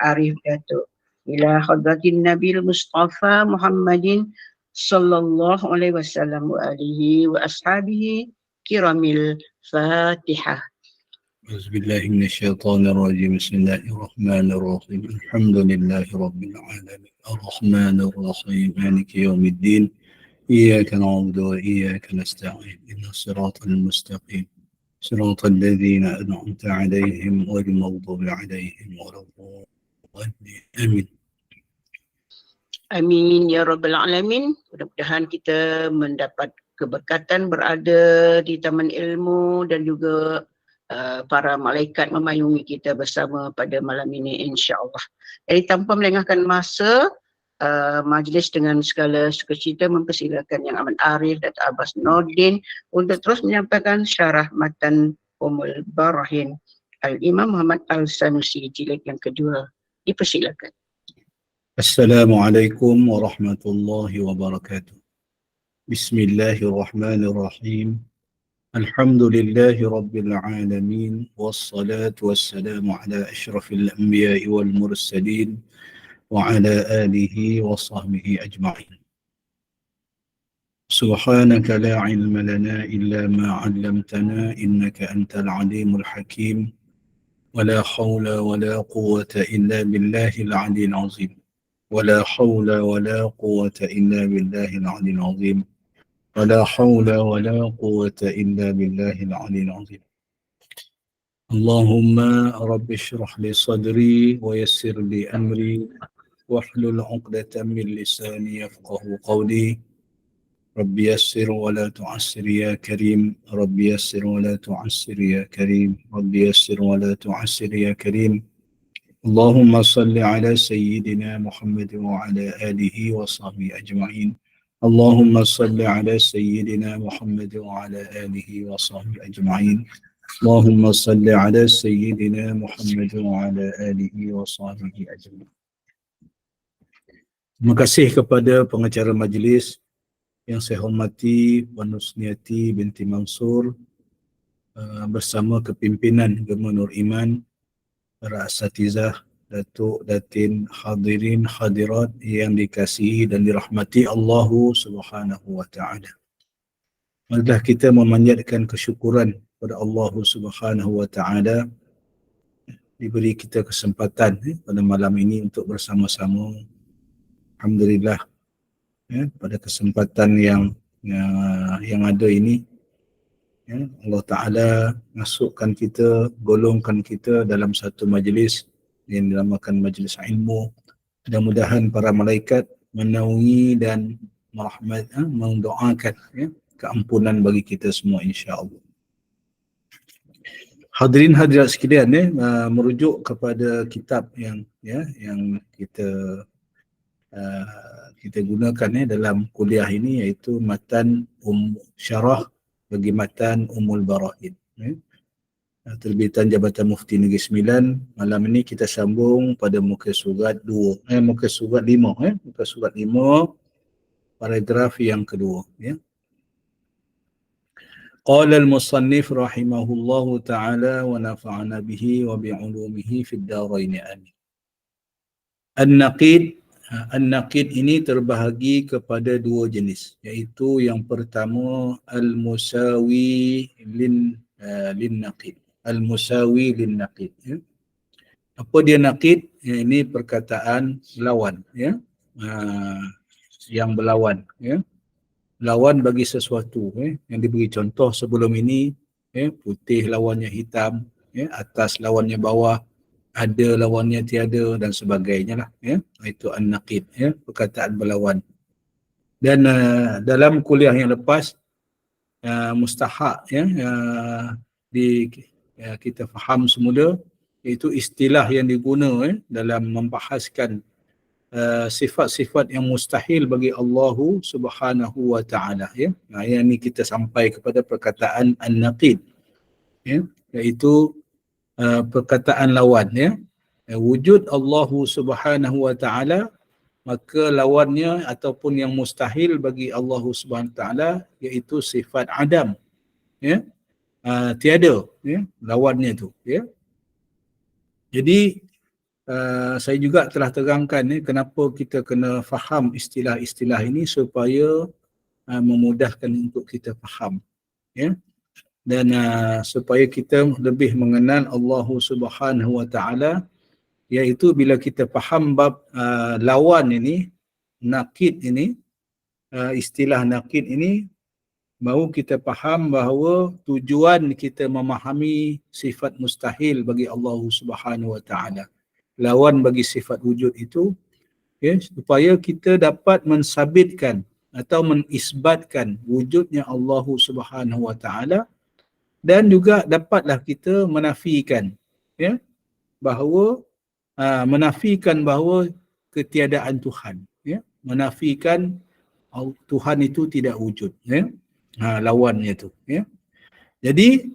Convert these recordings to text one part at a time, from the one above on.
Arif Datuk. Ila hadratin Nabil Mustafa Muhammadin sallallahu alaihi wasallam wa alihi wa ashabihi kiramil Fatihah. أعوذ بالله من الشيطان الرجيم بسم الله الرحمن الرحيم الحمد لله رب العالمين الرحمن الرحيم مالك يوم الدين إياك نعبد وإياك نستعين إن الصراط المستقيم صراط الذين أنعمت عليهم غير المغضوب عليهم ولا الضالين آمين. Amin ya rabbal alamin. Mudah-mudahan kita mendapat keberkatan berada di taman ilmu dan juga para malaikat memayungi kita bersama pada malam ini insya-Allah. Jadi tanpa melengahkan masa, majlis dengan segala sukacita mempersilakan Yang Amat Arif Datuk Abbas Nordin untuk terus menyampaikan syarah matan Ummul Barahin Al-Imam Muhammad Al-Sanusi jilid yang kedua. Dipersilakan. Assalamualaikum warahmatullahi wabarakatuh. Bismillahirrahmanirrahim. Alhamdulillahi rabbil alamin wassalatu wassalamu ala asyrafil anbiya'i wal mursalin wa ala alihi wa sahbihi ajma'in. Subhanaka la ilma lana illa ma 'allamtana innaka antal alimul hakim wa la hawla wa la quwwata illa billahil 'aliyyil 'azim. ولا حول ولا قوة إلا بالله العلي العظيم ولا حول ولا قوة إلا بالله العلي العظيم اللهم رب اشرح لي صدري ويسر لي أمري واحلل عقدة من لساني يفقه قولي رب يسر ولا تعسر يا كريم رب يسر ولا تعسر يا كريم رب يسر ولا تعسر يا كريم اللهم صل على سيدنا محمد وعلى آله وصحبه أجمعين اللهم صل على سيدنا محمد وعلى آله وصحبه أجمعين اللهم صل على سيدنا محمد وعلى آله وصحبه أجمعين. Terima kasih kepada pengacara majlis yang saya hormati Puan Nusniati binti Mansur bersama kepimpinan Gema Nur Iman, para asatizah, datuk, datin, hadirin, hadirat yang dikasihi dan dirahmati Allah Subhanahu wa taala. Marilah kita memanjatkan kesyukuran kepada Allah Subhanahu wa taala diberi kita kesempatan pada malam ini untuk bersama-sama. Alhamdulillah pada kesempatan yang ada ini Allah Ta'ala masukkan kita, golongkan kita dalam satu majlis yang dinamakan majlis ilmu. Mudah-mudahan para malaikat menaungi dan mendoakan keampunan bagi kita semua insya-Allah. Hadirin hadirat sekalian, merujuk kepada kitab yang kita gunakan dalam kuliah ini, iaitu matan syarah bagi matan Ummul Barahin, terbitan Jabatan Mufti Negeri Sembilan. Malam ini kita sambung pada muka surat 5, muka surat 5 paragraf yang kedua. Qala al-musannif rahimahullahu ta'ala wa nafa'ana bihi wa bi'ulumihi fid darain amin. An-naqid ini terbahagi kepada dua jenis, iaitu yang pertama al-musawi lin-naqid. Al-musawi lin-naqid. Apa dia naqid? Ini perkataan lawan, yang berlawan, lawan bagi sesuatu, yang diberi contoh sebelum ini, putih lawannya hitam, atas lawannya bawah, ada lawannya tiada dan sebagainya lah, itu an-naqid, perkataan berlawan. Dan dalam kuliah yang lepas mustahak kita faham semula, iaitu istilah yang diguna dalam membahaskan sifat-sifat yang mustahil bagi Allah Subhanahu wa taala, yang ini kita sampai kepada perkataan an-naqid, iaitu perkataan lawan, wujud Allah Subhanahu wa taala, maka lawannya ataupun yang mustahil bagi Allah Subhanahu wa taala iaitu sifat adam, tiada, lawannya tu, Jadi saya juga telah terangkan kenapa kita kena faham istilah-istilah ini supaya memudahkan untuk kita faham, ya, dan supaya kita lebih mengenal Allah Subhanahu wa taala, iaitu bila kita faham bab lawan ini, nakid ini, istilah nakid ini, baru kita faham bahawa tujuan kita memahami sifat mustahil bagi Allah Subhanahu wa taala, lawan bagi sifat wujud itu, ya, supaya kita dapat mensabitkan atau menisbatkan wujudnya Allah Subhanahu wa taala, dan juga dapatlah kita menafikan, ya, bahawa menafikan bahawa ketiadaan Tuhan, ya, menafikan Tuhan itu tidak wujud, ya, lawannya itu, ya. Jadi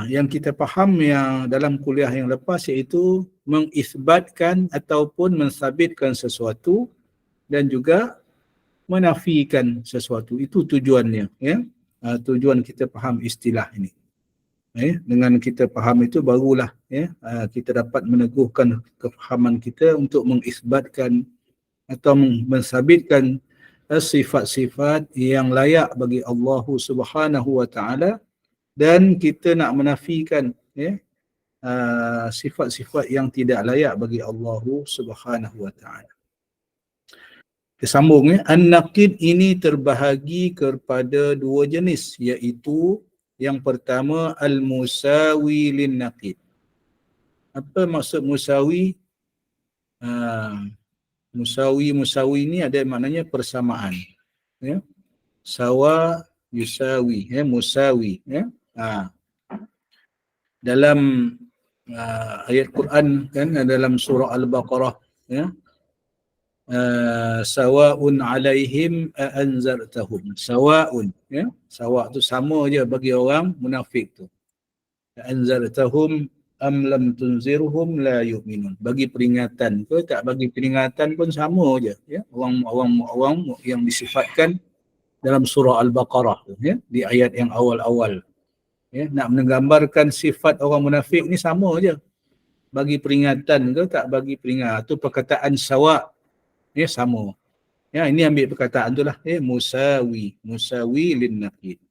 yang kita faham yang dalam kuliah yang lepas iaitu mengisbatkan ataupun mensabitkan sesuatu dan juga menafikan sesuatu, itu tujuannya, ya. Tujuan kita faham istilah ini. Dengan kita faham itu barulah, ya, kita dapat meneguhkan kefahaman kita untuk mengisbatkan atau mensabitkan sifat-sifat yang layak bagi Allah Subhanahu wa taala, dan kita nak menafikan, ya, sifat-sifat yang tidak layak bagi Allah Subhanahu wa taala. Kita sambung, ya. An-naqid ini terbahagi kepada dua jenis, iaitu yang pertama al-musawi lin-naqid. Apa maksud musawi? Musawi ni ada maknanya persamaan, ya. Sawa yusawi, ya, musawi, ya. Dalam ayat Quran kan, dalam surah Al-Baqarah, ya, sawaun alaihim anzartahum. Sawaun, ya, sawa tu sama je bagi orang munafik tu. Anzartahum am lam tunzirhum la yu'minun. Bagi peringatan ke tak bagi peringatan pun sama je, ya. Orang yang disifatkan dalam surah Al-Baqarah tu, ya, di ayat yang awal-awal, ya, nak menggambarkan sifat orang munafik ni sama je. Bagi peringatan ke tak bagi peringatan, tu perkataan sawa, ya, sama. Ya, ini ambil perkataan tu lah, ya, musawi lin-naqid.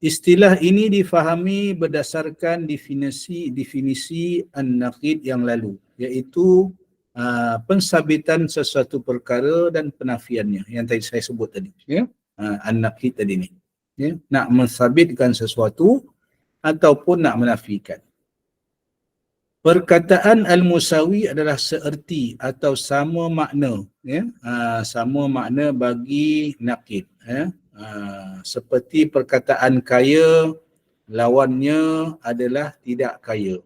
Istilah ini difahami berdasarkan definisi an-naqid yang lalu, iaitu pensabitan sesuatu perkara dan penafiannya yang tadi saya sebut tadi, ya. An-naqid tadi ni, ya, nak mensabitkan sesuatu ataupun nak menafikan. Perkataan al-musawi adalah seerti atau sama makna, ya, sama makna bagi naqid, ya. Seperti perkataan kaya, lawannya adalah tidak kaya.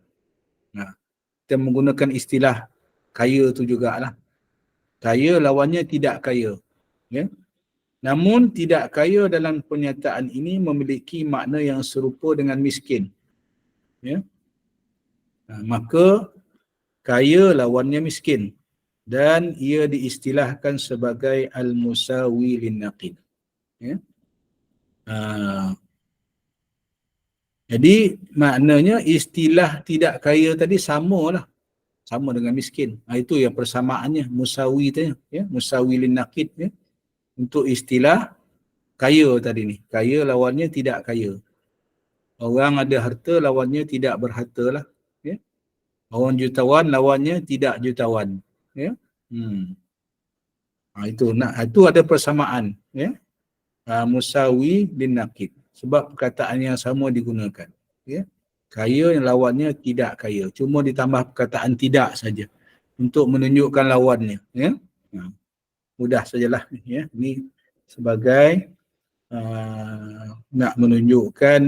Kita menggunakan istilah kaya tu jugalah. Kaya lawannya tidak kaya, ya. Namun tidak kaya dalam pernyataan ini memiliki makna yang serupa dengan miskin, ya. Maka kaya lawannya miskin, dan ia diistilahkan sebagai al-musawi lin-naqid, ya. Jadi maknanya istilah tidak kaya tadi sama dengan miskin. Itu yang persamaannya, musawi tadi, ya, musawi lin-naqid, ya. Untuk istilah kaya tadi ni, kaya lawannya tidak kaya. Orang ada harta lawannya tidak berharta lah, ya. Orang jutawan lawannya tidak jutawan, ya. Itu ada persamaan, ya. Musawi bin naqid, sebab perkataan yang sama digunakan, ya. Kaya yang lawannya tidak kaya, cuma ditambah perkataan tidak saja untuk menunjukkan lawannya, ya. Mudah sajalah, ya. Ini sebagai nak menunjukkan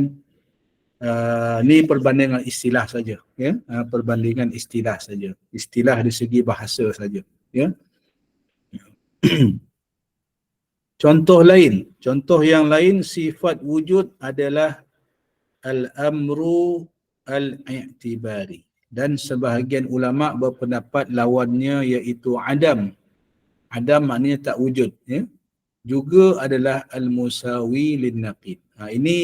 ni perbandingan istilah saja, ya. Perbandingan istilah saja, istilah dari segi bahasa saja, ya. Contoh yang lain sifat wujud adalah al-amru al-i'tibari, dan sebahagian ulama berpendapat lawannya iaitu adam. Adam maknanya tak wujud, ya. Juga adalah al-musawi lin-naqid. Ini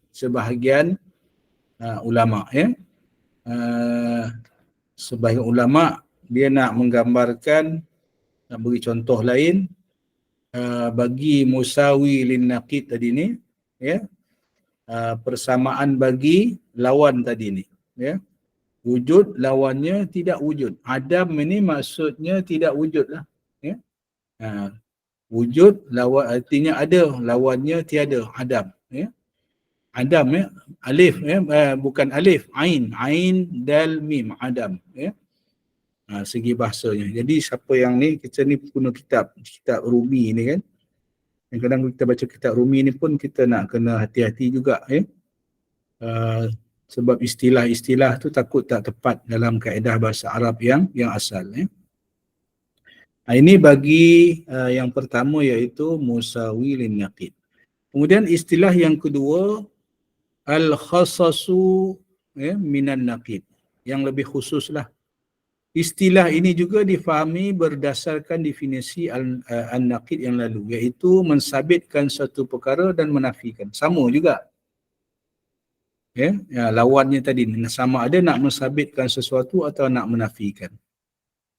sebahagian ulama, ya. sebahagian ulama dia nak menggambarkan, nak beri contoh lain, bagi musawi lin naqid tadi ni, ya, persamaan bagi lawan tadi ni, ya. Wujud lawannya tidak wujud. Adam ini maksudnya tidak wujud lah, ya. Wujud lawan artinya ada, lawannya tiada, Adam, ya. Adam, ya, alif, ya, bukan alif, ain dal mim, Adam, ya. Segi bahasanya. Jadi siapa yang ni, kita ni guna kitab Rumi ni kan. Kadang-kadang kita baca kitab Rumi ni pun kita nak kena hati-hati juga, ya. Sebab istilah-istilah tu takut tak tepat dalam kaedah bahasa Arab yang asal, ya. Ini bagi yang pertama, iaitu musawi lin naqid. Kemudian istilah yang kedua, al-khassasu, ya, minan naqid, yang lebih khusus lah. Istilah ini juga difahami berdasarkan definisi al-naqid yang lalu, iaitu mensabitkan satu perkara dan menafikan. Sama juga, ya, lawannya tadi sama ada nak mensabitkan sesuatu atau nak menafikan.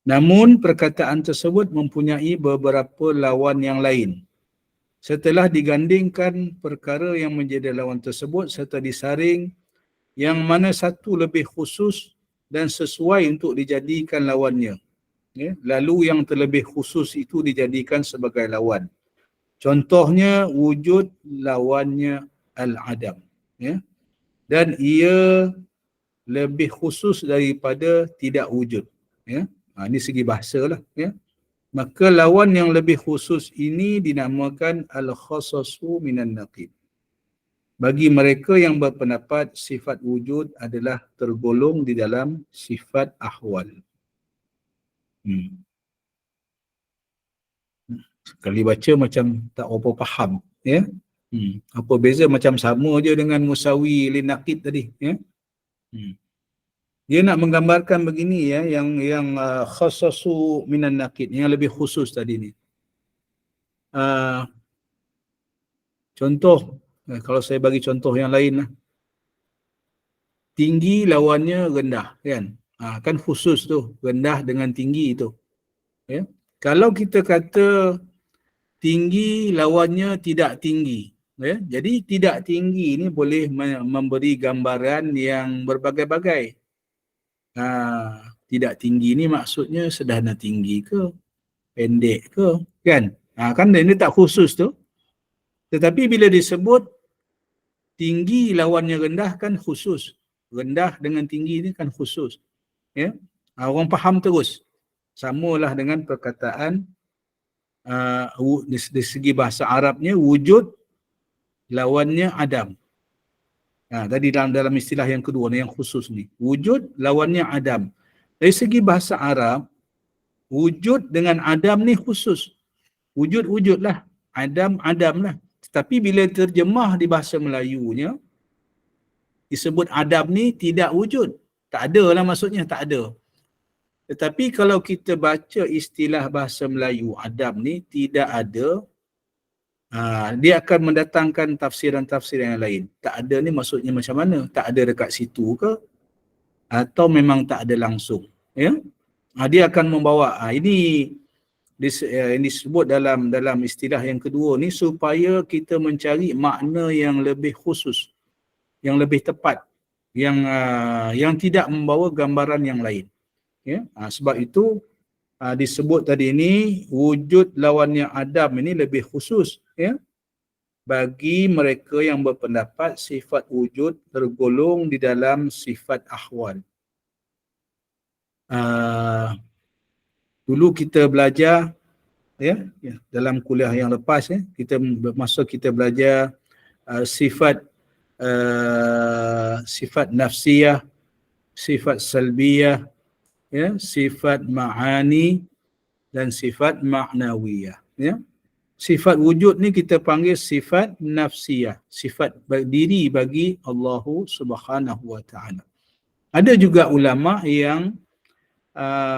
Namun perkataan tersebut mempunyai beberapa lawan yang lain. Setelah digandingkan perkara yang menjadi lawan tersebut serta disaring yang mana satu lebih khusus dan sesuai untuk dijadikan lawannya, ya, lalu yang terlebih khusus itu dijadikan sebagai lawan. Contohnya wujud lawannya al-adam, ya, dan ia lebih khusus daripada tidak wujud, ya. Ini segi bahasa lah, ya. Maka lawan yang lebih khusus ini dinamakan al-khassasu minan naqid. Bagi mereka yang berpendapat sifat wujud adalah tergolong di dalam sifat ahwal. Sekali baca macam tak apa faham, ya. Apa beza, macam sama je dengan musawi lin naqid tadi, ya. Dia nak menggambarkan begini, ya, yang khassasu minan naqid, yang lebih khusus tadi ni. Contoh, kalau saya bagi contoh yang lain lah. Tinggi lawannya rendah, kan? Kan khusus tu, rendah dengan tinggi tu, ya. Kalau kita kata tinggi lawannya tidak tinggi, ya, jadi tidak tinggi ni boleh memberi gambaran yang berbagai-bagai. Tidak tinggi ni maksudnya sederhana tinggi ke, pendek ke, kan? Kan ini tak khusus tu. Tetapi bila disebut tinggi lawannya rendah kan khusus. Rendah dengan tinggi ni kan khusus, ya. Orang faham terus. Samalah dengan perkataan di segi bahasa Arabnya wujud lawannya adam. Tadi dalam istilah yang kedua ni, yang khusus ni, wujud lawannya adam. Dari segi bahasa Arab, wujud dengan adam ni khusus. Wujud lah, adam lah. Tetapi bila terjemah di bahasa Melayunya, disebut adam ni tidak wujud. Tak ada lah maksudnya, tak ada. Tetapi kalau kita baca istilah bahasa Melayu, adam ni tidak ada, dia akan mendatangkan tafsiran-tafsiran yang lain. Tak ada ni maksudnya macam mana? Tak ada dekat situ ke? Atau memang tak ada langsung, ya? Dia akan membawa, ini disebut dalam istilah yang kedua ni supaya kita mencari makna yang lebih khusus, yang lebih tepat, yang tidak membawa gambaran yang lain, ya. Sebab itu disebut tadi ini wujud lawannya adam ini lebih khusus, ya, bagi mereka yang berpendapat sifat wujud tergolong di dalam sifat ahwal. Dulu kita belajar, ya, dalam kuliah yang lepas, ya, kita belajar sifat nafsiyah, sifat salbiyah, ya, sifat ma'ani dan sifat ma'nawiyah, ya. Sifat wujud ni kita panggil sifat nafsiyah, sifat diri bagi Allah Subhanahu wa taala. Ada juga ulama yang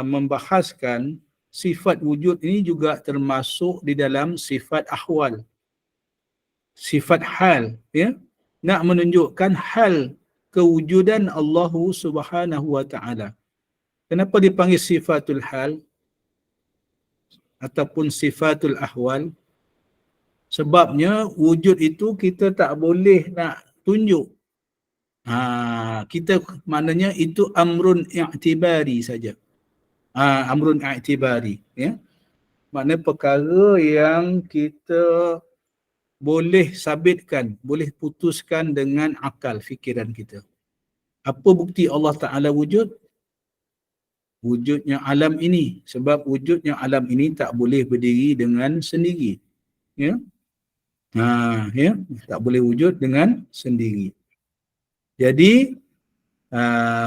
membahaskan sifat wujud ini juga termasuk di dalam sifat ahwal, sifat hal, ya, nak menunjukkan hal kewujudan Allah Subhanahu wa taala. Kenapa dipanggil sifatul hal ataupun sifatul ahwal? Sebabnya wujud itu kita tak boleh nak tunjuk. Kita maknanya itu amrun i'tibari saja. Amrun i'tibari, ya. Maknanya perkara yang kita boleh sabitkan, boleh putuskan dengan akal fikiran kita. Apa bukti Allah Ta'ala wujud? Wujudnya alam ini. Sebab wujudnya alam ini tak boleh berdiri dengan sendiri. Ya. Ya, tak boleh wujud dengan sendiri. Jadi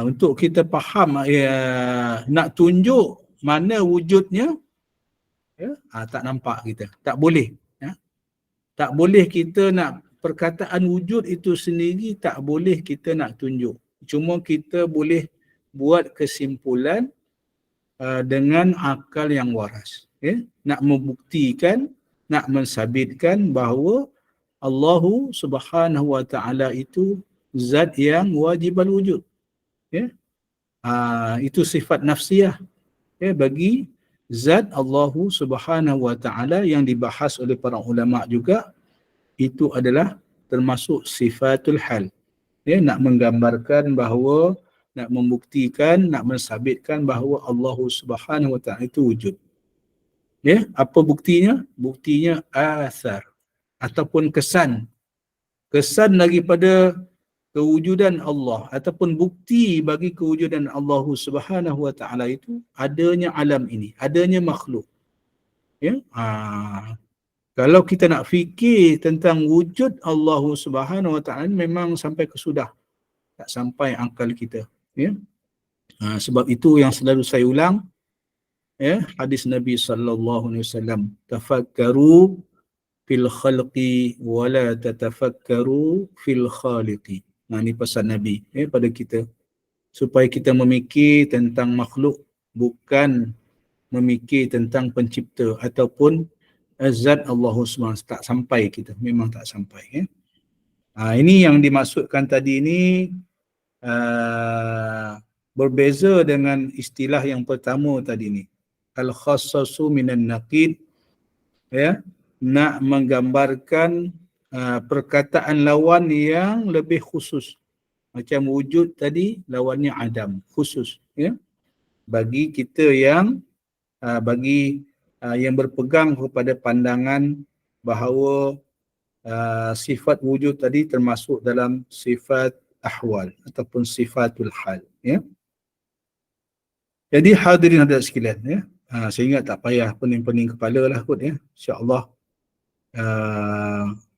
untuk kita faham nak tunjuk mana wujudnya, ya, tak nampak kita, tak boleh, ya. Tak boleh kita nak perkataan wujud itu sendiri, tak boleh kita nak tunjuk. Cuma kita boleh buat kesimpulan dengan akal yang waras, ya. Nak membuktikan, nak mensabitkan bahawa Allahu Subhanahu wa Ta'ala itu zat yang wajib al-wujud. Ya? Itu sifat nafsiyah, ya, bagi zat Allahu Subhanahu wa Ta'ala yang dibahas oleh para ulama juga. Itu adalah termasuk sifatul hal. Ya, nak menggambarkan bahawa, nak membuktikan, nak mensabitkan bahawa Allahu Subhanahu wa Ta'ala itu wujud. Ya, apa buktinya? Buktinya athar ataupun kesan. Kesan daripada kewujudan Allah ataupun bukti bagi kewujudan Allah Subhanahu wa Ta'ala itu adanya alam ini, adanya makhluk. Ya. Kalau kita nak fikir tentang wujud Allah Subhanahu wa Ta'ala, memang sampai ke sudah, tak sampai akal kita. Ya. Sebab itu yang selalu saya ulang, ya, hadis Nabi sallallahu alaihi wasallam, tafakkaru fil khalqi wala tatafakkaru fil khaliqi. Ini pesan Nabi, ya, pada kita, supaya kita memikir tentang makhluk, bukan memikir tentang pencipta ataupun zat Allah SWT. Tak sampai kita, memang tak sampai, ya. Ini yang dimaksudkan tadi ini berbeza dengan istilah yang pertama tadi ni, al-khassasu minan naqid, ya, nak menggambarkan perkataan lawan yang lebih khusus. Macam wujud tadi, lawannya adam, khusus, ya. Bagi kita yang yang berpegang kepada pandangan bahawa sifat wujud tadi termasuk dalam sifat ahwal ataupun sifatul hal, ya. Jadi hadirin hadirat sekalian, ya. Saya ingat tak payah pening-pening kepala lah kot, ya. InsyaAllah.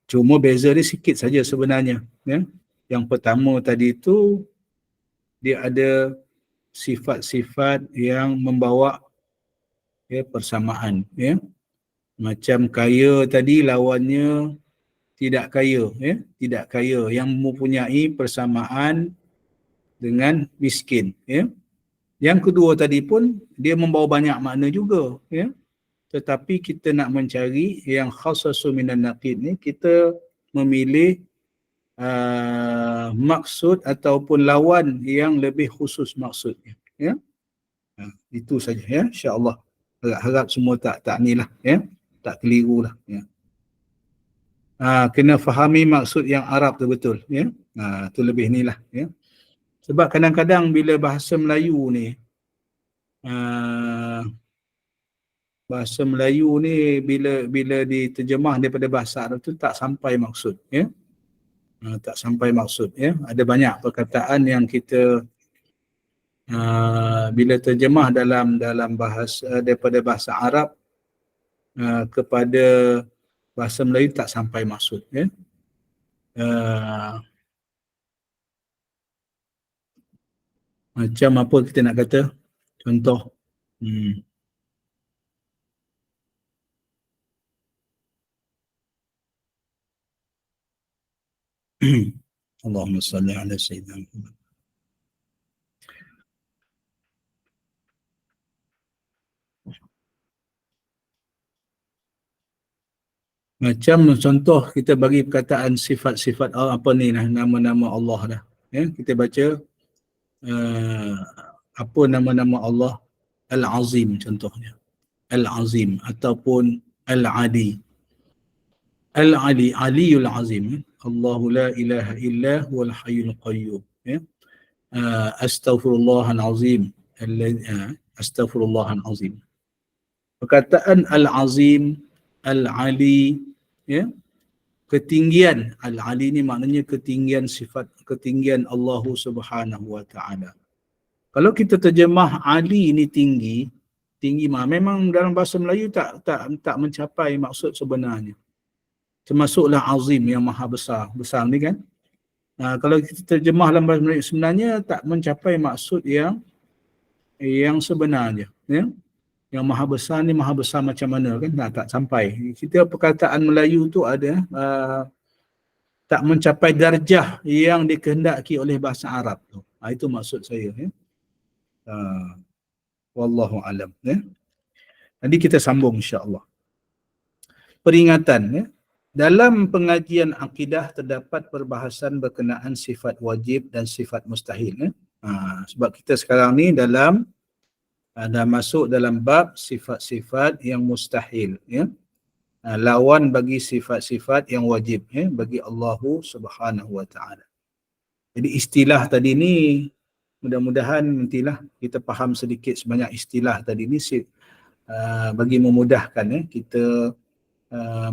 Cuma beza dia sikit saja sebenarnya, ya. Yang pertama tadi itu dia ada sifat-sifat yang membawa, ya, persamaan, ya. Macam kaya tadi lawannya tidak kaya, ya, tidak kaya, yang mempunyai persamaan dengan miskin, ya. Yang kedua tadi pun dia membawa banyak makna juga, ya. Tetapi kita nak mencari yang khassasu minan naqid ni, kita memilih maksud ataupun lawan yang lebih khusus maksudnya, ya. Itu saja, ya, insya-Allah. Harap semua tak nilah, ya, tak kelirulah, ya. Kena fahami maksud yang Arab tu betul, ya. Tu lebih nilah, ya. Sebab kadang-kadang bila bahasa Melayu ni bahasa Melayu ni bila diterjemah daripada bahasa Arab tu tak sampai maksud, ya. Tak sampai maksud, ya. Ada banyak perkataan yang kita bila terjemah dalam bahasa daripada bahasa Arab kepada bahasa Melayu tak sampai maksud, ya. Macam apa kita nak kata? Contoh, Allahumma salli ala sayyidina Muhammad. Macam contoh kita bagi perkataan sifat-sifat apa ni lah, nama-nama Allah dah, ya. Kita baca apa nama-nama Allah Al-Azim contohnya. Al-Azim ataupun Al-Ali. Al-Ali, Aliyul Azim. Allahu la ilaha illa huwal hayyul qayyum. Ya. Astaghfirullahal azim. Astaghfirullahal azim. Perkataan Al-Azim, Al-Ali, ya, ketinggian. Al-Ali ni maknanya ketinggian sifat, ketinggian Allah Subhanahu wa taala. Kalau kita terjemah Ali ni tinggi memang dalam bahasa Melayu tak mencapai maksud sebenarnya. Termasuklah azim yang maha besar ni kan. Kalau kita terjemah dalam bahasa Melayu sebenarnya tak mencapai maksud yang sebenarnya, ya. Yang maha besar ni maha besar macam mana kan, tak sampai. Kita perkataan Melayu tu ada tak mencapai darjah yang dikehendaki oleh bahasa Arab tu. Itu maksud saya, ya. Wallahu alam, ya. Nanti kita sambung insya-Allah. Peringatan, ya. Dalam pengajian akidah terdapat perbahasan berkenaan sifat wajib dan sifat mustahil, ya. Sebab kita sekarang ni dah masuk dalam bab sifat-sifat yang mustahil, ya. Lawan bagi sifat-sifat yang wajib, ya, bagi Allah Subhanahu wa taala. Jadi istilah tadi ni mudah-mudahan nantilah kita faham sedikit sebanyak istilah tadi ni bagi memudahkan, ya, kita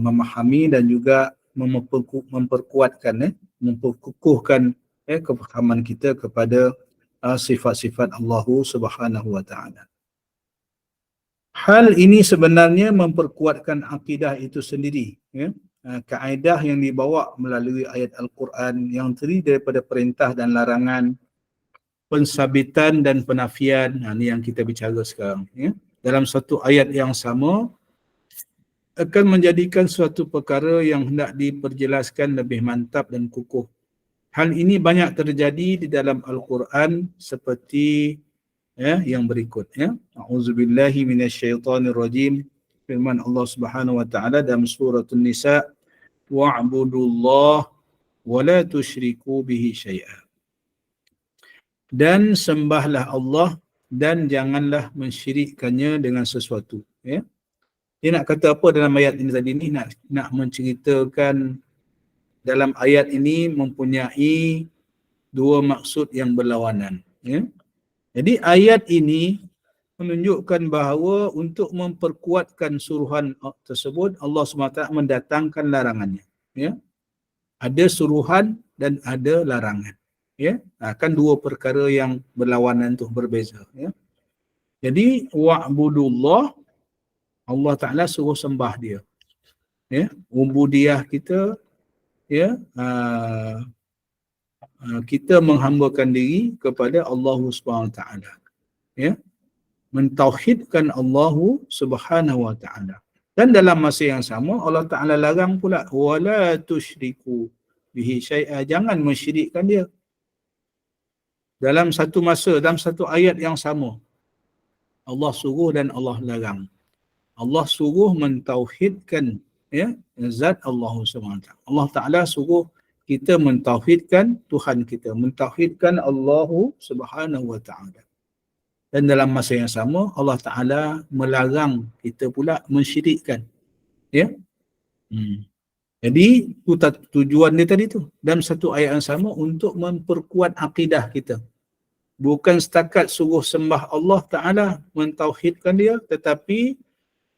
memahami dan juga memperkuatkan, memperkukuhkan, ya, kefahaman kita kepada sifat-sifat Allah Subhanahu wa taala. Hal ini sebenarnya memperkuatkan akidah itu sendiri, ya. Kaedah yang dibawa melalui ayat Al-Quran yang terdiri daripada perintah dan larangan, pensabitan dan penafian. Ini yang kita bicara sekarang, ya. Dalam satu ayat yang sama akan menjadikan suatu perkara yang hendak diperjelaskan lebih mantap dan kukuh. Hal ini banyak terjadi di dalam Al-Quran seperti, ya, yang berikut, ya. A'udzubillahi minasyaitonirrajim. Firman Allah Subhanahu wa taala dalam surah An-Nisa, wa'budullah wa la tusyriku bihi syai'a. Dan sembahlah Allah dan janganlah mensyirikkannya dengan sesuatu, ya. Dia nak kata apa dalam ayat ini tadi ni? Nak menceritakan dalam ayat ini mempunyai dua maksud yang berlawanan, ya. Jadi ayat ini menunjukkan bahawa untuk memperkuatkan suruhan tersebut Allah SWT mendatangkan larangannya, ya. Ada suruhan dan ada larangan, ya. Kan dua perkara yang berlawanan tu, berbeza, ya. Jadi wa'budullah, Allah Ta'ala suruh sembah dia, ya. Ubudiyah kita, ya, kita menghambakan diri kepada Allah Subhanahu Wa Ta'ala, ya. Mentauhidkan Allah Subhanahu Wa Ta'ala. Dan dalam masa yang sama Allah Ta'ala larang pula, wala tusyriku bihi syai'a, jangan mensyirikkan dia. Dalam satu masa, dalam satu ayat yang sama, Allah suruh dan Allah larang. Allah suruh mentauhidkan, ya, zat Allah SWT. Allah Ta'ala suruh kita mentauhidkan Tuhan kita, mentauhidkan Allah Subhanahu Wa Ta'ala. Dan dalam masa yang sama Allah Ta'ala melarang kita pula mensyirikkan, ya. Jadi tujuan dia tadi tu dalam satu ayat yang sama untuk memperkuat akidah kita. Bukan setakat suruh sembah Allah Ta'ala, mentauhidkan dia, tetapi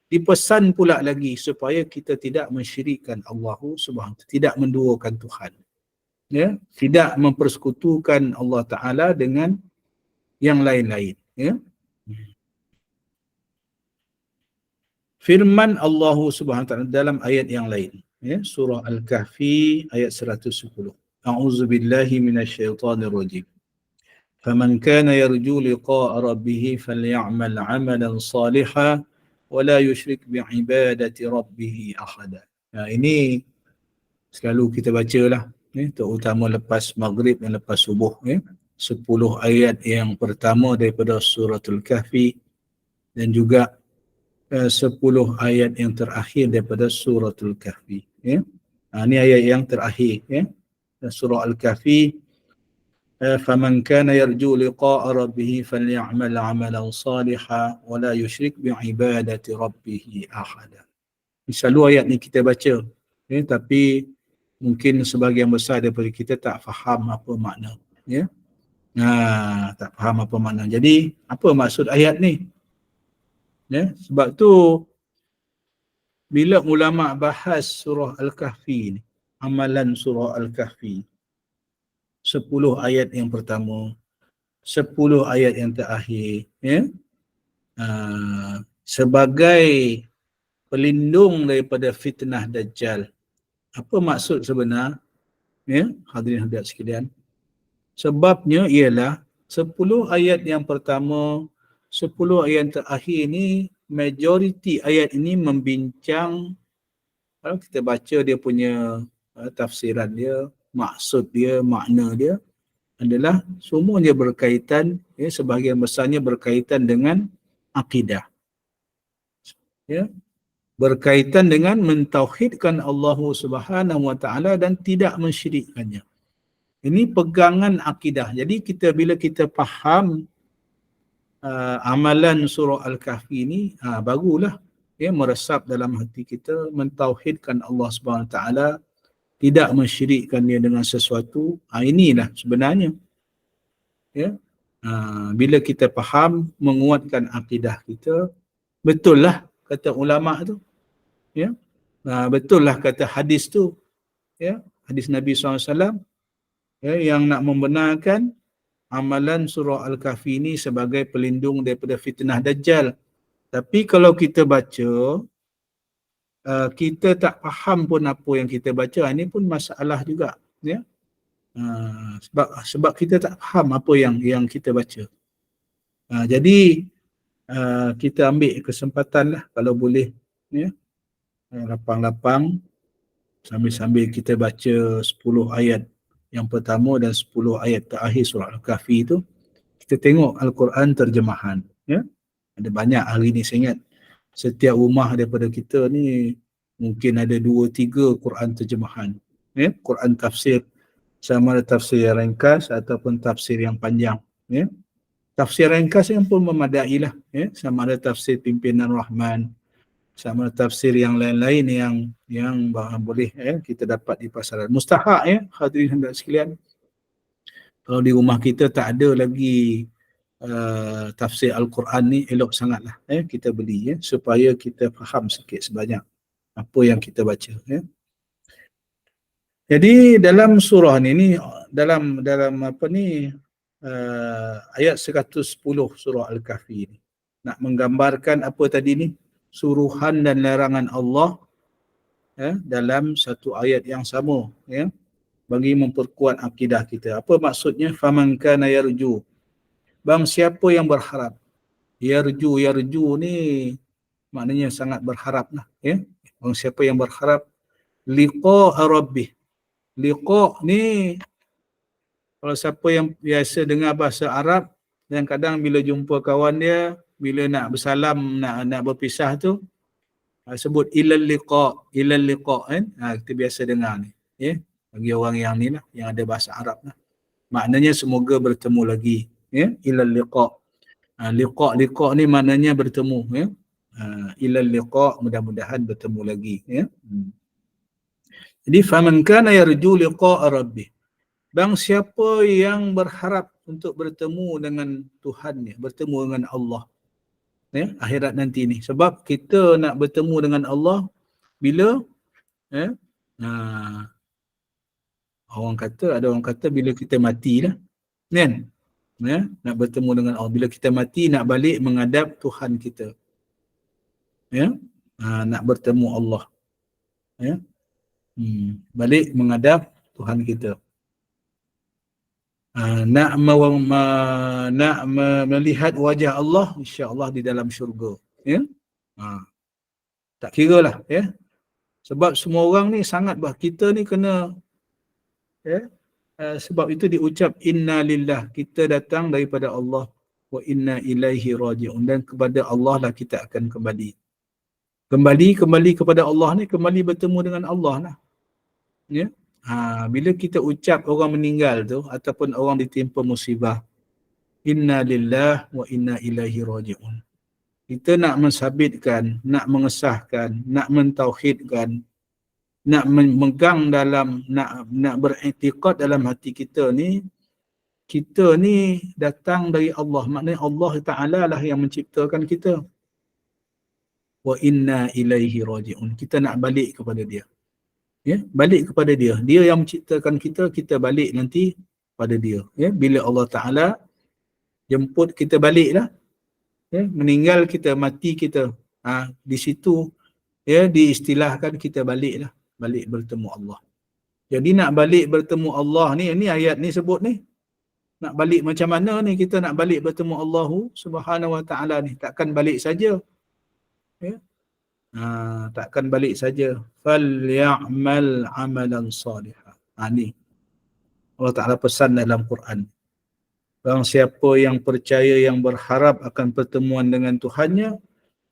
dipesan pula lagi supaya kita tidak mensyirikkan Allah Subhanahu, tidak menduakan Tuhan, ya, tidak mempersekutukan Allah Ta'ala dengan yang lain-lain, ya. Firman Allah Subhanahu Wa Ta'ala dalam ayat yang lain, ya, surah Al-Kahfi ayat 110. A'udzubillahi minasyaitonirrajim. Faman kana yarju liqa'a rabbih faly'amal 'amalan salihan wala yusyrik bi'ibadati rabbih ahada. Ini selalu kita bacalah, ya, terutama lepas maghrib dan lepas subuh, ya. 10 ayat yang pertama daripada suratul Kahfi dan juga 10 ayat yang terakhir daripada suratul Kahfi, ya. Ini ayat yang terakhir, ya. Surah Al-Kahfi فمن كان يرجو لقاء ربه فليعمل عملا صالحا ولا يشرك بعبادة ربه أحدا. Selalu ayat ni kita baca, tapi mungkin sebahagian besar daripada kita tak faham apa makna, tak faham apa makna. Jadi apa maksud ayat ni? Sebab tu bila ulama bahas surah Al-Kahfi ni, amalan surah Al-Kahfi, 10 ayat yang pertama, 10 ayat yang terakhir, sebagai pelindung daripada fitnah Dajjal. Apa maksud sebenar? Hadirin hadirat sekalian. Sebabnya ialah 10 ayat yang pertama, 10 ayat terakhir ni, majoriti ayat ini membincang, kalau kita baca dia punya tafsiran dia, maksud dia, makna dia adalah semuanya berkaitan, sebahagian besarnya berkaitan dengan akidah. Berkaitan dengan mentauhidkan Allah Subhanahu wa taala dan tidak mensyirikkannya. Ini pegangan akidah. Jadi bila kita faham amalan surah Al-Kahfi ni, barulah meresap dalam hati kita mentauhidkan Allah Subhanahu wa taala, tidak mensyirikkan dia dengan sesuatu. Inilah sebenarnya. Bila kita faham, menguatkan akidah kita, betul lah kata ulama tu. Betul lah kata hadis tu. Hadis Nabi SAW yang nak membenarkan amalan surah Al-Kahfi ni sebagai pelindung daripada fitnah Dajjal. Tapi kalau kita baca, kita tak faham pun apa yang kita baca, ini pun masalah juga. Sebab kita tak faham apa yang kita baca. Jadi kita ambil kesempatan lah kalau boleh, lapang-lapang sambil-sambil kita baca 10 ayat yang pertama dan 10 ayat terakhir surah Al-Kahfi itu, kita tengok Al-Quran terjemahan. Ada banyak hari ni, saya ingat setiap rumah daripada kita ni mungkin ada 2-3 Quran terjemahan. Quran tafsir, sama ada tafsir yang ringkas ataupun tafsir yang panjang. Tafsir ringkas yang pun memadai lah. Sama ada tafsir Pimpinan Rahman, sama ada tafsir yang lain-lain yang boleh kita dapat di pasaran. Mustahak hadirin hadirat sekalian. Kalau di rumah kita tak ada lagi tafsir Al-Quran ni, elok sangatlah kita beli, supaya kita faham sikit sebanyak apa yang kita baca. Jadi dalam surah ni dalam apa ni, ayat 110 surah Al-Kahfi ni nak menggambarkan apa tadi ni, suruhan dan larangan Allah dalam satu ayat yang sama, bagi memperkuat akidah kita. Apa maksudnya? Faman kana yarju, bang siapa yang berharap. Yarju ni maknanya sangat berharap lah, bang siapa yang berharap liqa rabbih. Liqa ni, kalau siapa yang biasa dengar bahasa Arab, dan kadang bila jumpa kawan dia, bila nak bersalam, nak berpisah tu, sebut ilal liqa kan. Kita biasa dengar ni, bagi orang yang ni lah, yang ada bahasa Arab lah. Maknanya semoga bertemu lagi, ilal liqa. Liqa ni maknanya bertemu, ilal liqa, mudah-mudahan bertemu lagi, Jadi faman kana yarju liqa'a rabbih, bang siapa yang berharap untuk bertemu dengan Tuhannya, bertemu dengan Allah, akhirat nanti ni. Sebab kita nak bertemu dengan Allah bila ada orang kata bila kita mati lah, kan? Nak bertemu dengan Allah bila kita mati, nak balik menghadap Tuhan kita, nak bertemu Allah, balik menghadap Tuhan kita, nak melihat wajah Allah, insya-Allah di dalam syurga, tak kira lah, sebab semua orang ni sangat kita ni kena, sebab itu diucap inna lillah, kita datang daripada Allah, wa inna ilaihi raji'un, dan kepada Allah lah kita akan kembali kepada Allah ni, kembali bertemu dengan Allah lah, Bila kita ucap orang meninggal tu ataupun orang ditimpa musibah, inna lillah wa inna ilaihi raji'un. Kita nak mensabitkan, nak mengesahkan, nak mentauhidkan, nak memegang dalam, nak beriktikad dalam hati kita ni datang dari Allah. Maknanya Allah Ta'ala lah yang menciptakan kita. Wa inna ilaihi raji'un. Kita nak balik kepada dia. Ya, balik kepada dia. Dia yang menciptakan kita, kita balik nanti pada dia. Ya, bila Allah Ta'ala jemput kita baliklah. Ya, meninggal kita, mati kita. Di situ ya diistilahkan kita baliklah. Balik bertemu Allah. Jadi nak balik bertemu Allah ni ayat ni sebut ni. Nak balik macam mana ni kita nak balik bertemu Allah Subhanahu Wa Ta'ala ni? Takkan balik saja. Ya. Takkan balik saja. Falyamal amalan salihah. Ni Allah Ta'ala pesan dalam Quran. Barang siapa yang percaya, yang berharap akan pertemuan dengan Tuhannya,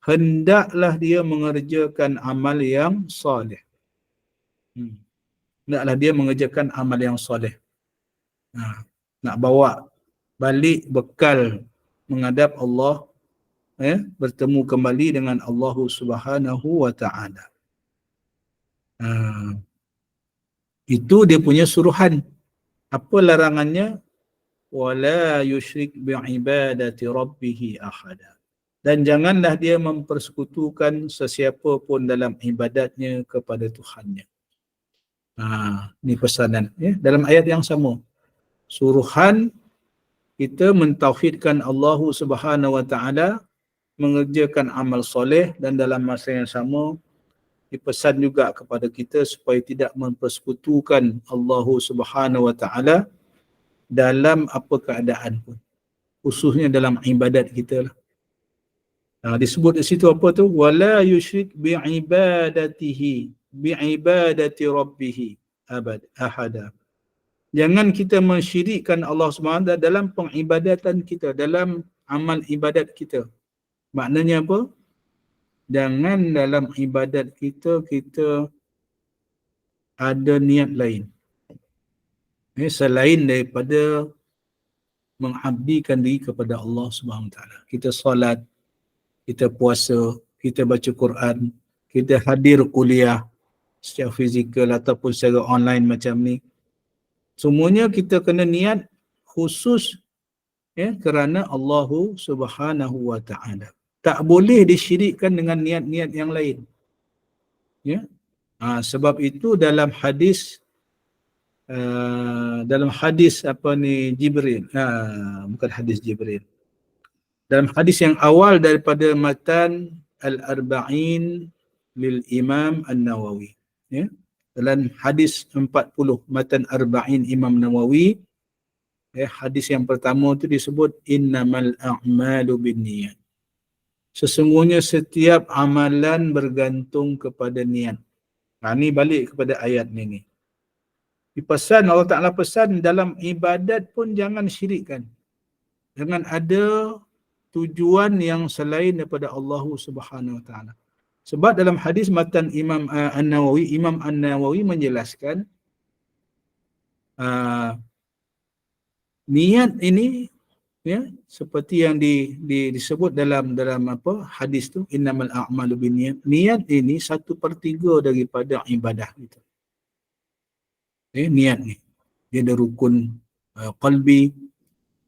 hendaklah dia mengerjakan amal yang salih. Hendaklah dia mengerjakan amal yang soleh. Nak bawa balik bekal menghadap Allah, bertemu kembali dengan Allah Subhanahu Wa Ta'ala. Itu dia punya suruhan. Apa larangannya? Wala yusyrik bi'ibadati rabbih ahada. Dan janganlah dia mempersekutukan sesiapa pun dalam ibadatnya kepada Tuhannya. Ni pesanan ya, dalam ayat yang sama. Suruhan kita mentauhidkan Allah Subhanahu Wa Ta'ala, mengerjakan amal soleh, dan dalam masa yang sama dipesan juga kepada kita supaya tidak mempersekutukan Allah Subhanahu Wa Ta'ala dalam apa keadaan pun, khususnya dalam ibadat kita lah. Disebut di situ apa tu? Wala yusyrik bi'ibadati rabbih ahada. Jangan kita mensyirikkan Allah SWT dalam pengibadatan kita, dalam amal ibadat kita. Maknanya apa? Jangan dalam ibadat kita ada niat lain. Selain daripada mengabdikan diri kepada Allah SWT. Kita solat, kita puasa, kita baca Quran, kita hadir kuliah secara fizikal ataupun secara online macam ni. Semuanya kita kena niat khusus kerana Allah Subhanahu Wa Ta'ala. Tak boleh disyirikkan dengan niat-niat yang lain. Ya. Sebab itu dalam hadis Jibril, bukan hadis Jibril. Dalam hadis yang awal daripada matan Al-Arba'in lil Imam An-Nawawi. Ya. Dalam hadis 40 matan Arba'in Imam Nawawi, hadis yang pertama tu disebut innamal a'malu binniyat. Sesungguhnya setiap amalan bergantung kepada niat. Ni balik kepada ayat ni. Dipesan, Allah Ta'ala pesan dalam ibadat pun jangan syirikkan. Jangan ada tujuan yang selain daripada Allah Subhanahu Wa Ta'ala. Sebab dalam hadis matan Imam An-Nawawi menjelaskan niat ini ya seperti yang disebut dalam apa hadis tu, innamal a'malu binniyat. Niat ini 1/3 daripada ibadah kita. Niat ni dia ada rukun qalbi,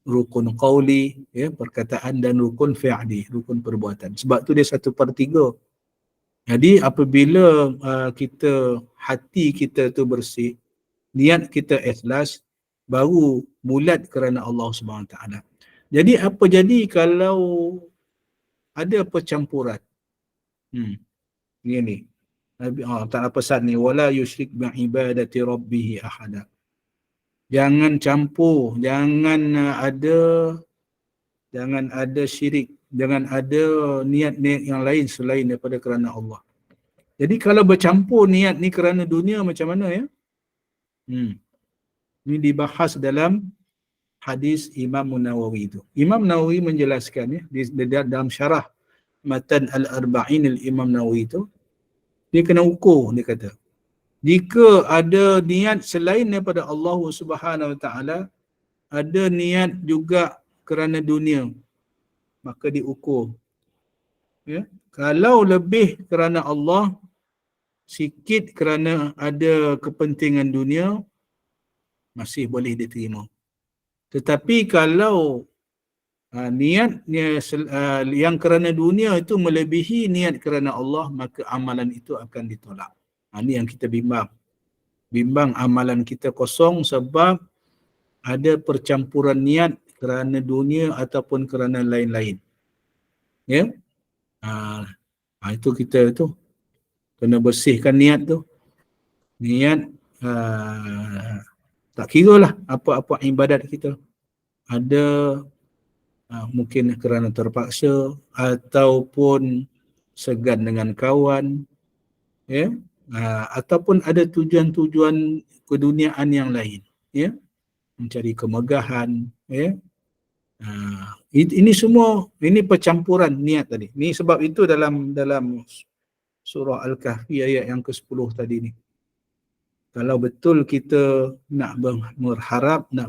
rukun qauli, perkataan, dan rukun fi'li, rukun perbuatan. Sebab tu dia 1/3. Jadi apabila hati kita tu bersih, niat kita ikhlas, baru bulat kerana Allah Subhanahu Taala. Jadi apa jadi kalau ada percampuran? Ni Nabi Ta'ala pesan ni, wala yusyrik bi'ibadati rabbih ahada. Jangan campur, jangan ada syirik, jangan ada niat-niat yang lain selain daripada kerana Allah. Jadi kalau bercampur niat ni kerana dunia macam mana ya? Ini dibahas dalam hadis Imam Nawawi itu. Imam Nawawi menjelaskan dalam syarah matan Al-Arba'in Al-Imam Nawawi itu, dia kena ukur, dia kata. Jika ada niat selain daripada Allah Subhanahu Wa Taala, ada niat juga kerana dunia, maka diukur. Ya. Kalau lebih kerana Allah, sikit kerana ada kepentingan dunia, masih boleh diterima. Tetapi kalau niatnya yang kerana dunia itu melebihi niat kerana Allah, maka amalan itu akan ditolak. Ini yang kita bimbang. Bimbang amalan kita kosong sebab ada percampuran niat kerana dunia ataupun kerana lain-lain. Ya. Itu kita tu kena bersihkan niat tu. Niat tak kira lah apa-apa ibadat kita. Ada mungkin kerana terpaksa ataupun segan dengan kawan, ya, ataupun ada tujuan-tujuan keduniaan yang lain, ya, mencari kemegahan, ya. Ini semua, ini percampuran niat tadi. Ini sebab itu dalam surah Al-Kahfi ayat yang ke-10 tadi ni. Kalau betul kita nak berharap, nak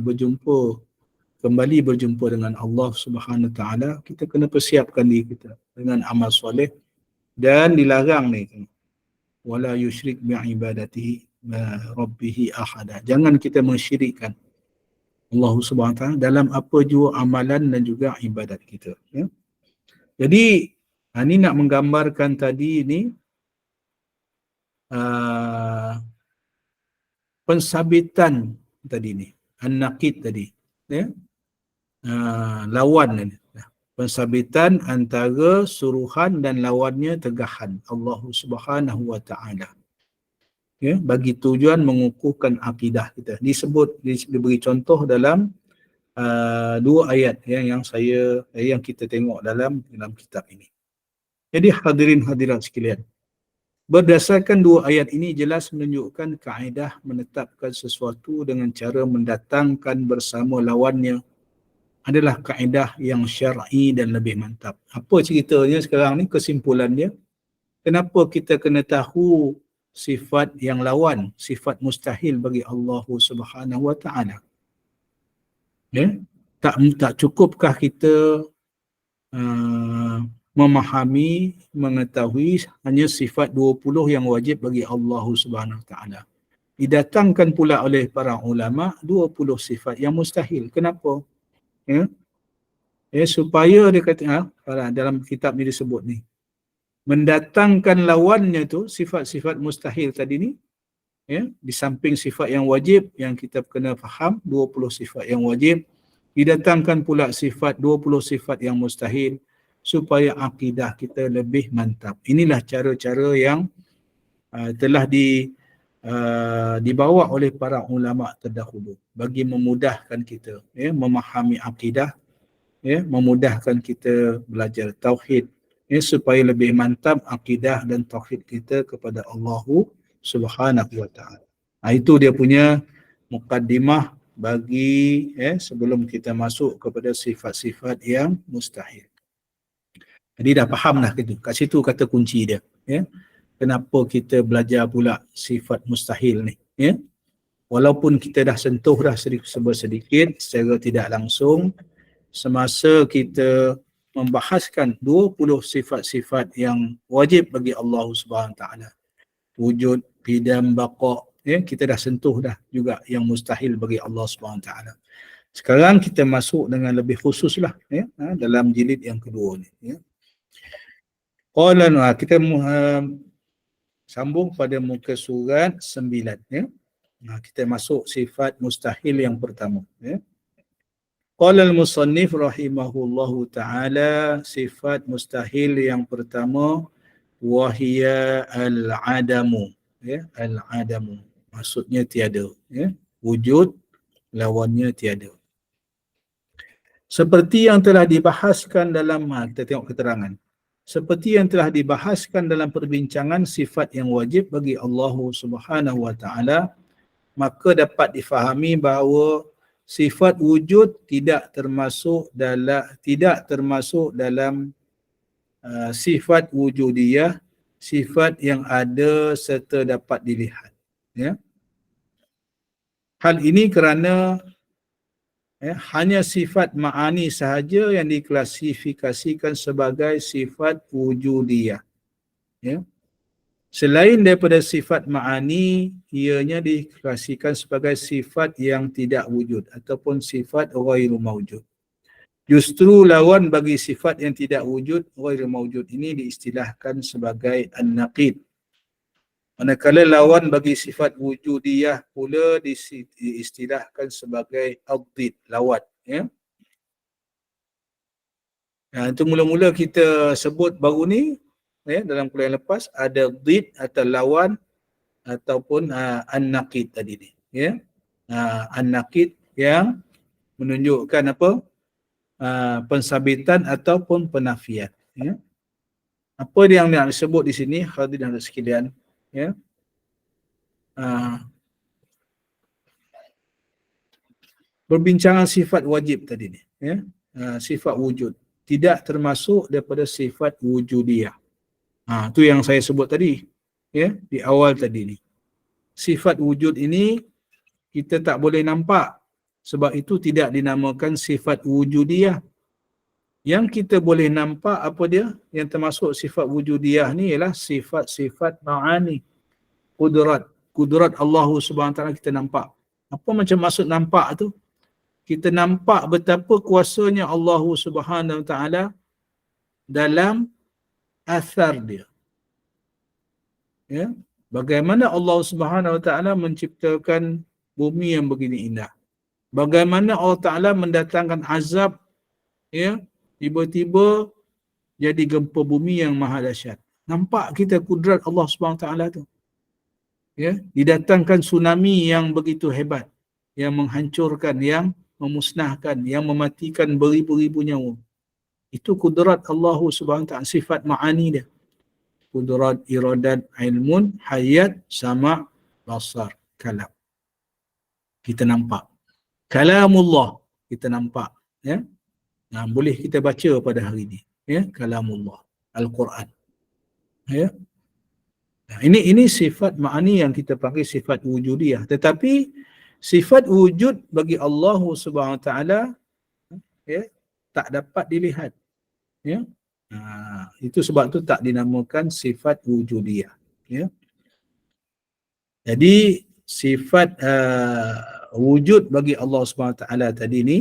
kembali berjumpa dengan Allah Subhanahu Taala, kita kena persiapkan diri kita dengan amal soleh, dan dilarang ni, wala yusyrik bi'ibadatihi rabbih ahada. Jangan kita mensyirikkan Allah Subhanahu Taala dalam apa jua amalan dan juga ibadat kita. Ya. Jadi ini nak menggambarkan tadi ni pensabitan tadi ni, an-naqid tadi, ya. Lawan ni, pensabitan antara suruhan dan lawannya tegahan Allah Subhanahu Wa Taala, ya, bagi tujuan mengukuhkan akidah kita. Diberi contoh dalam dua ayat yang kita tengok dalam kitab ini. Jadi hadirin hadirat sekalian, berdasarkan dua ayat ini jelas menunjukkan kaedah menetapkan sesuatu dengan cara mendatangkan bersama lawannya adalah kaedah yang syar'i dan lebih mantap. Apa ceritanya sekarang ni, kesimpulannya, kenapa kita kena tahu sifat yang lawan, sifat mustahil bagi Allah Subhanahu Wa Taala? Ya? Tak cukupkah kita memahami, mengetahui hanya sifat 20 yang wajib bagi Allah Subhanahu Wa Taala? Didatangkan pula oleh para ulama 20 sifat yang mustahil. Kenapa? Ya? Supaya dia kata, dalam kitab ni disebut ni, mendatangkan lawannya tu, sifat-sifat mustahil tadi ni, ya, di samping sifat yang wajib yang kita kena faham, 20 sifat yang wajib, didatangkan pula 20 sifat yang mustahil supaya akidah kita lebih mantap. Inilah cara-cara yang telah dibawa oleh para ulama terdahulu bagi memudahkan kita, ya, memahami akidah, ya, memudahkan kita belajar tauhid, ya, supaya lebih mantap akidah dan tauhid kita kepada Allah Subhanahu Wa Taala. Itu dia punya mukaddimah bagi, sebelum kita masuk kepada sifat-sifat yang mustahil. Jadi dah faham dah gitu. Kat situ kata kunci dia, ya. Kenapa kita belajar pula sifat mustahil ni, ya? Walaupun kita dah sentuh dah sedikit secara tidak langsung semasa kita membahaskan 20 sifat-sifat yang wajib bagi Allah Subhanahu Taala. Wujud, qidam, baqa, ya, kita dah sentuh dah juga yang mustahil bagi Allah Subhanahu Taala. Sekarang kita masuk dengan lebih khusus lah, ya, dalam jilid yang kedua ni, ya. Kita sambung pada muka surat 9, ya. Kita masuk sifat mustahil yang pertama, ya. Qala al-musannif rahimahullahu ta'ala, sifat mustahil yang pertama, wahiya al-adamu, ya, al-adamu, maksudnya tiada, ya, wujud, lawannya tiada. Seperti yang telah dibahaskan dalam, kita tengok keterangan, seperti yang telah dibahaskan dalam perbincangan sifat yang wajib bagi Allah Subhanahu Wa Ta'ala, maka dapat difahami bahawa sifat wujud tidak termasuk dalam sifat wujudiyah, sifat yang ada serta dapat dilihat, Ya. Hal ini kerana hanya sifat ma'ani sahaja yang diklasifikasikan sebagai sifat wujudiyah. Ya. Selain daripada sifat ma'ani, ianya diklasifikasikan sebagai sifat yang tidak wujud ataupun sifat ghairu mawjud. Justru lawan bagi sifat yang tidak wujud, ghairu mawjud ini diistilahkan sebagai an-naqid. Manakala lawan bagi sifat wujudiyah pula diistilahkan sebagai ad-did, lawan. Ya. Nah, itu mula-mula kita sebut baru ni, dalam kuliah lepas, ada did atau lawan ataupun an-naqid tadi ni. Ya. An-naqid yang menunjukkan apa? Pensabitan ataupun penafian. Ya. Apa yang nak disebut di sini, hadirin dan sekalian, ya. Perbincangan sifat wajib tadi ni, ya. Sifat wujud tidak termasuk daripada sifat wujudiyah. Tu yang saya sebut tadi, ya, di awal tadi ni. Sifat wujud ini kita tak boleh nampak, sebab itu tidak dinamakan sifat wujudiyah. Yang kita boleh nampak apa dia? Yang termasuk sifat wujudiyah ni ialah sifat-sifat ma'ani, kudrat Allah Subhanahu Wa Taala kita nampak. Apa macam maksud nampak tu? Kita nampak betapa kuasanya Allah Subhanahu Wa Taala dalam athar dia. Ya, bagaimana Allah Subhanahu Wa Taala menciptakan bumi yang begini indah. Bagaimana Allah Taala mendatangkan azab, ya, tiba-tiba jadi gempa bumi yang maha dahsyat. Nampak kita kudrat Allah Subhanahu Wa Taala tu. Ya, didatangkan tsunami yang begitu hebat, yang menghancurkan, yang memusnahkan, yang mematikan beribu-ribu nyawa. Itu kudrat Allah Subhanahu Wa Taala, sifat ma'ani dia. Kudrat, iradat, ilmun, hayat, sama', basar, kalam. Kita nampak. Kalamullah kita nampak, ya. Boleh kita baca pada hari ini, ya, kalamullah, Al-Quran. Ya. Ini sifat ma'ani yang kita panggil sifat wujudiyah. Tetapi sifat wujud bagi Allah Subhanahu Wa Taala, ya, tak dapat dilihat. Ya. Itu sebab tu tak dinamakan sifat wujudiyah. Ya. Jadi sifat wujud bagi Allah Subhanahu Wa Taala tadi ni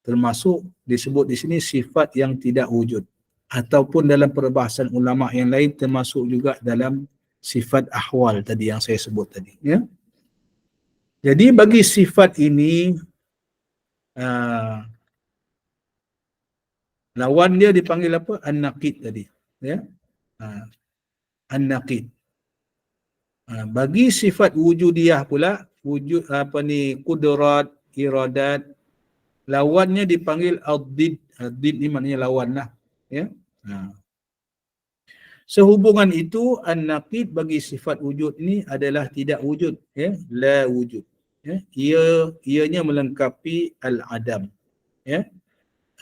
termasuk disebut di sini sifat yang tidak wujud, ataupun dalam perbahasan ulama yang lain termasuk juga dalam sifat ahwal tadi yang saya sebut tadi. Ya. Jadi bagi sifat ini lawan dia dipanggil apa? An-naqid tadi. Ya. An-naqid. Bagi sifat wujudiyah pula, wujud kudrat, iradat, lawannya dipanggil ad-did. Ad-did ni maknanya lawan lah. Ya. Sehubungan itu, an-naqid bagi sifat wujud ini adalah tidak wujud, ya, la wujud. Ya. Ianya melengkapi al-adam, ya,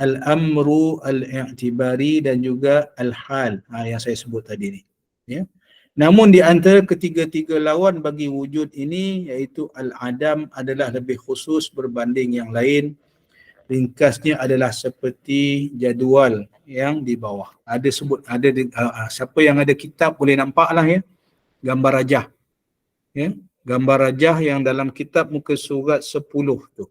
al-amru, al-i'tibari dan juga al-hal, yang saya sebut tadi ni. Ya. Namun di antara ketiga-tiga lawan bagi wujud ini, iaitu al-adam adalah lebih khusus berbanding yang lain. Ringkasnya adalah seperti jadual yang di bawah. Ada siapa yang ada kitab boleh nampak lah, ya, gambar rajah. Ya, gambar rajah yang dalam kitab muka surat 10 tu.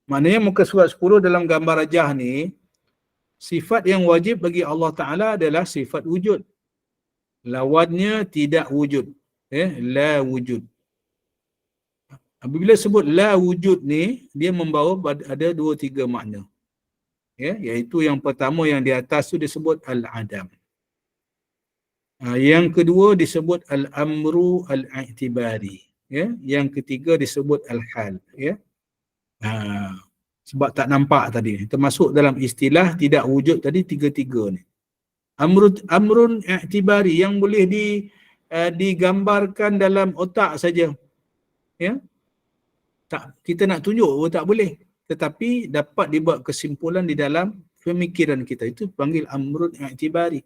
Maknanya muka surat 10 dalam gambar rajah ni, sifat yang wajib bagi Allah Ta'ala adalah sifat wujud. Lawannya tidak wujud. La wujud. Apabila sebut la wujud ni, dia membawa ada 2-3 makna. Ya, iaitu yang pertama yang di atas tu disebut al-adam. Yang kedua disebut al-amru al-i'tibari. Ya, yang ketiga disebut al-hal. Ya. Sebab tak nampak tadi. Termasuk dalam istilah tidak wujud tadi, tiga-tiga ni. Amrun i'tibari yang boleh digambarkan dalam otak saja. Ya. Kita nak tunjuk tak boleh, tetapi dapat dibuat kesimpulan di dalam pemikiran kita. Itu panggil amrun i'tibari.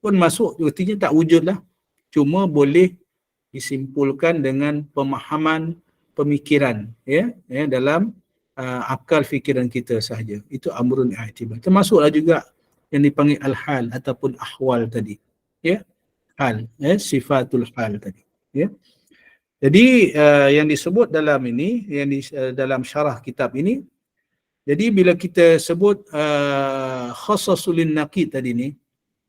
Pun masuk, artinya tak wujud lah. Cuma boleh disimpulkan dengan pemahaman pemikiran dalam akal fikiran kita sahaja. Itu amrun i'tibar. Termasuklah juga yang dipanggil al-hal ataupun ahwal tadi. Ya, hal, sifatul hal tadi. Ya. Jadi yang disebut dalam ini, dalam syarah kitab ini, jadi bila kita sebut khasasulin naqid tadi ni,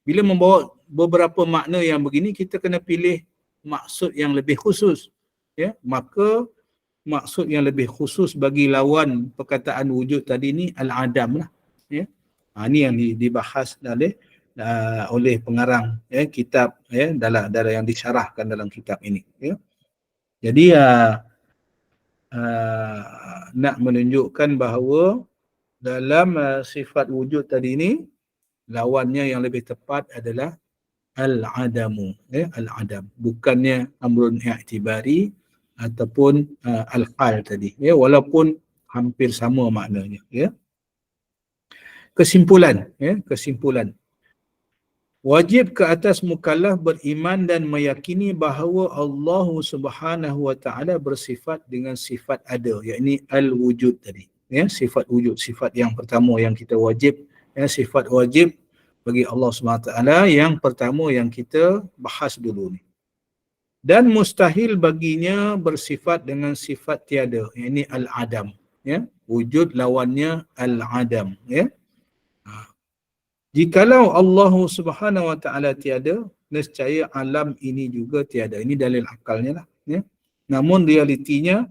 bila membawa beberapa makna yang begini, kita kena pilih maksud yang lebih khusus. Ya, maka maksud yang lebih khusus bagi lawan perkataan wujud tadi ni al-adam lah. Ya. Ini yang dibahas oleh pengarang kitab dalam yang disyarahkan dalam kitab ini. Ya. Jadi nak menunjukkan bahawa dalam sifat wujud tadi ni, lawannya yang lebih tepat adalah al-adamu, al-adam, bukannya amrun i'tibari ataupun al-hal tadi, walaupun hampir sama maknanya. Kesimpulan, wajib ke atas mukallaf beriman dan meyakini bahawa Allah Subhanahu wa taala bersifat dengan sifat ada, yakni al-wujud tadi. Sifat wujud, sifat yang pertama yang kita wajib, sifat wajib bagi Allah Subhanahu wa taala yang pertama yang kita bahas dulu ni. Dan mustahil baginya bersifat dengan sifat tiada, yakni al-adam. Wujud lawannya al-adam. Jikalau Allah Subhanahu wa taala tiada, nescaya alam ini juga tiada. Ini dalil akalnya lah. Namun realitinya,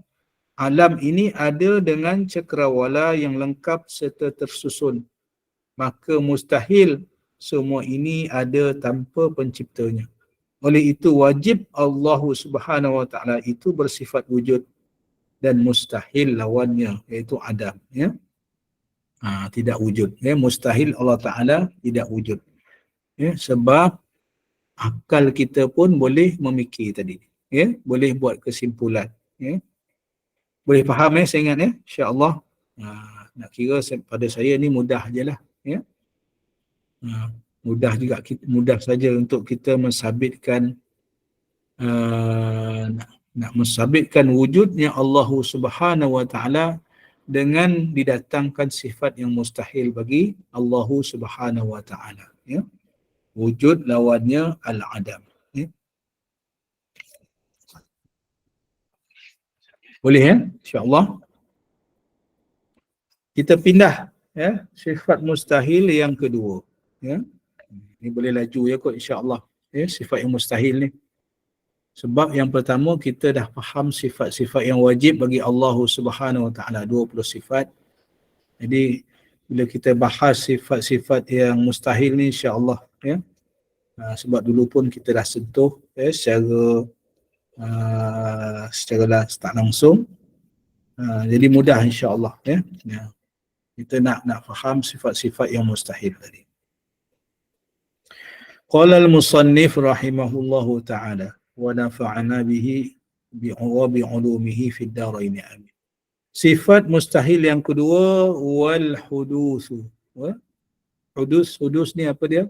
alam ini ada dengan cakrawala yang lengkap serta tersusun. Maka mustahil semua ini ada tanpa penciptanya. Oleh itu wajib Allah Subhanahu wa taala itu bersifat wujud dan mustahil lawannya, iaitu adam. Tidak wujud. Mustahil Allah Ta'ala tidak wujud. Sebab akal kita pun boleh memikir tadi. Boleh buat kesimpulan. Boleh faham saya ingat insya-Allah. Nak kira pada saya ni mudah je lah. Mudah juga, mudah saja untuk kita mensabitkan nak mensabitkan wujudnya Allah Subhanahu wa taala dengan didatangkan sifat yang mustahil bagi Allah Subhanahu wa taala. Wujud lawannya al-adam. Boleh insya-Allah. Kita pindah sifat mustahil yang kedua. Ini boleh laju kot insya-Allah. Sifat yang mustahil ni. Sebab yang pertama kita dah faham sifat-sifat yang wajib bagi Allah Subhanahu wa taala, 20 sifat. Jadi bila kita bahas sifat-sifat yang mustahil ni insya-Allah sebab dulu pun kita dah sentuh secara tak langsung. Jadi mudah insya-Allah kita nak faham sifat-sifat yang mustahil tadi. Qala al-musannif rahimahullahu taala wa nafa'ana bihi bi'ulumihi fid darain amin. Sifat mustahil yang kedua wal hudusu. Hudus ni apa dia?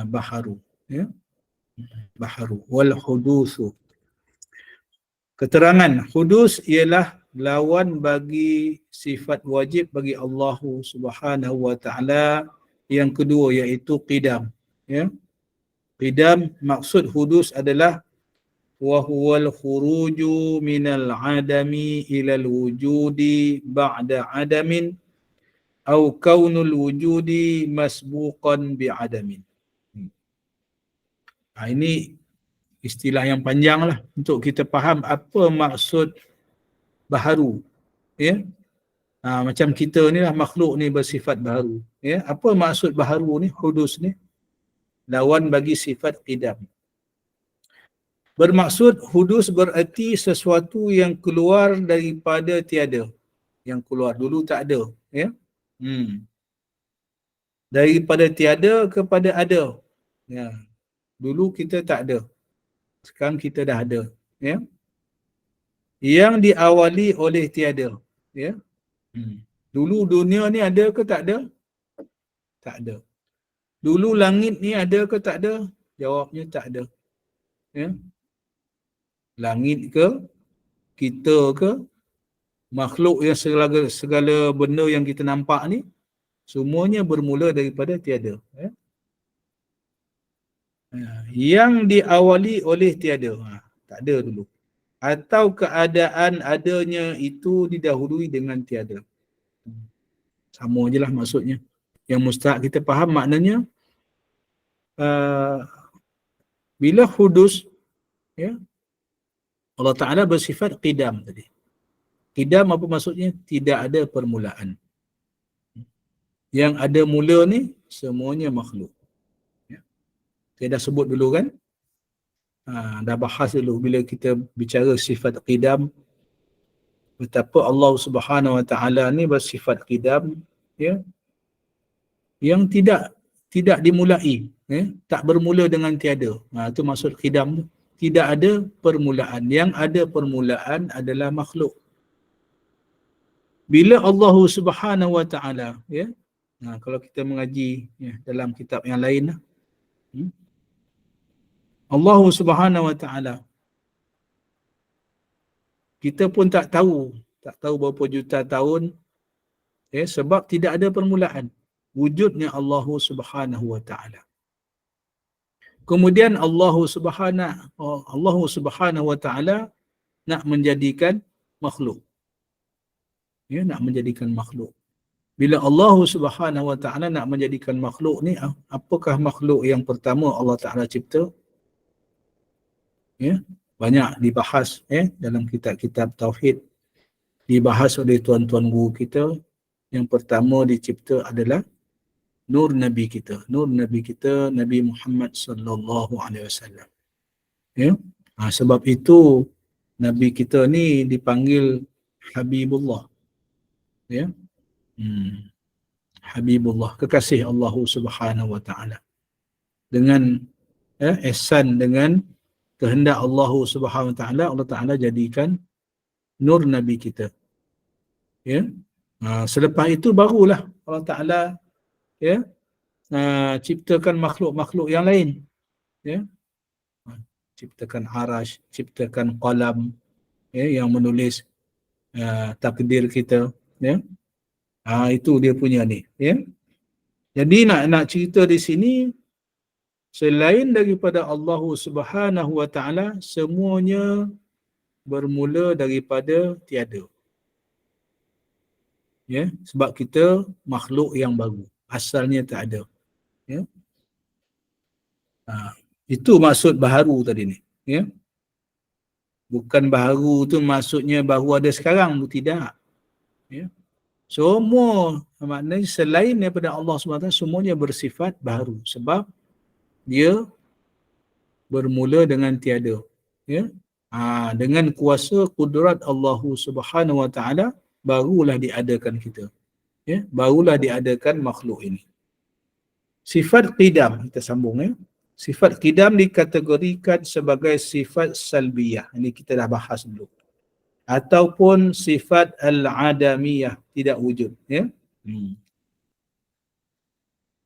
Baharu. Baharu. Wal hudusu. Keterangan hudus ialah lawan bagi sifat wajib bagi Allah Subhanahu wa taala yang kedua, iaitu qidam. Qidam, maksud hudus adalah wa huwal khuruju minal adami ilal wujudi ba'da adamin au kaunul wujudi masbuqan bi adamin. Ini istilah yang panjang lah untuk kita faham apa maksud baharu. Macam kita ni lah, makhluk ni bersifat baharu. Apa maksud baharu ni, hudus ni? Lawan bagi sifat qidam. Bermaksud hudus bererti sesuatu yang keluar daripada tiada. Yang keluar, dulu tak ada. Daripada tiada kepada ada. Dulu kita tak ada. Sekarang kita dah ada. Yang diawali oleh tiada. Dulu dunia ni ada ke tak ada? Tak ada. Dulu langit ni ada ke tak ada? Jawabnya tak ada. Langit ke, kita ke, makhluk yang segala benda yang kita nampak ni, semuanya bermula daripada tiada. Yang diawali oleh tiada. Tak ada dulu. Atau keadaan adanya itu didahului dengan tiada. Sama je lah maksudnya. Yang mustahak kita faham maknanya, bila hudus, ya, Allah Ta'ala bersifat qidam tadi. Qidam apa maksudnya? Tidak ada permulaan. Yang ada mula ni, semuanya makhluk. Ya. Saya dah sebut dulu kan? Dah bahas dulu bila kita bicara sifat qidam, betapa Allah Subhanahu Wa Ta'ala ni bersifat qidam, ya, yang tidak dimulai, tak bermula dengan tiada. Itu maksud qidam tu. Tidak ada permulaan. Yang ada permulaan adalah makhluk. Bila Allah Subhanahu Wa Ta'ala, ya, kalau kita mengaji, ya, dalam kitab yang lain, Allah Subhanahu Wa Ta'ala, kita pun tak tahu berapa juta tahun, sebab tidak ada permulaan wujudnya Allah Subhanahu Wa Ta'ala. Kemudian Allah Subhanahu Wa Ta'ala nak menjadikan makhluk. Ya, nak menjadikan makhluk. Bila Allah Subhanahu Wa Ta'ala nak menjadikan makhluk ni, apakah makhluk yang pertama Allah Ta'ala cipta? Ya, banyak dibahas, dalam kitab-kitab tauhid, dibahas oleh tuan-tuan guru kita. Yang pertama dicipta adalah nur Nabi kita. Nur Nabi kita, Nabi Muhammad sallallahu alaihi wasallam. Ya. Sebab itu Nabi kita ni dipanggil Habibullah. Ya. Habibullah, kekasih Allah Subhanahu Wa Ta'ala. Dengan ihsan, dengan kehendak Allah Subhanahu Wa Ta'ala, Allah Ta'ala jadikan nur Nabi kita. Ya. Selepas itu barulah Allah Ta'ala, ya, ciptakan makhluk-makhluk yang lain. Ya. Ciptakan arash, ciptakan qalam, ya, yang menulis takdir kita. Ya. Itu dia punya ni. Ya. Jadi nak cerita di sini, selain daripada Allah Subhanahu Wa Ta'ala, semuanya bermula daripada tiada. Ya, sebab kita makhluk yang baru, asalnya tak ada. Ya. Itu maksud baharu tadi ni. Ya. Bukan baharu tu maksudnya baru ada sekarang, tidak. Ya. Semua maknanya selain daripada Allah SWT, semuanya bersifat baharu. Sebab dia bermula dengan tiada. Ya. Dengan kuasa kudrat Allah Subhanahu Wa Ta'ala, barulah diadakan kita. Ya. Barulah diadakan makhluk ini. Sifat qidam, kita sambung, ya. Sifat qidam dikategorikan sebagai sifat salbiyah. Ini kita dah bahas dulu. Ataupun sifat al-adamiyah, tidak wujud. Ya?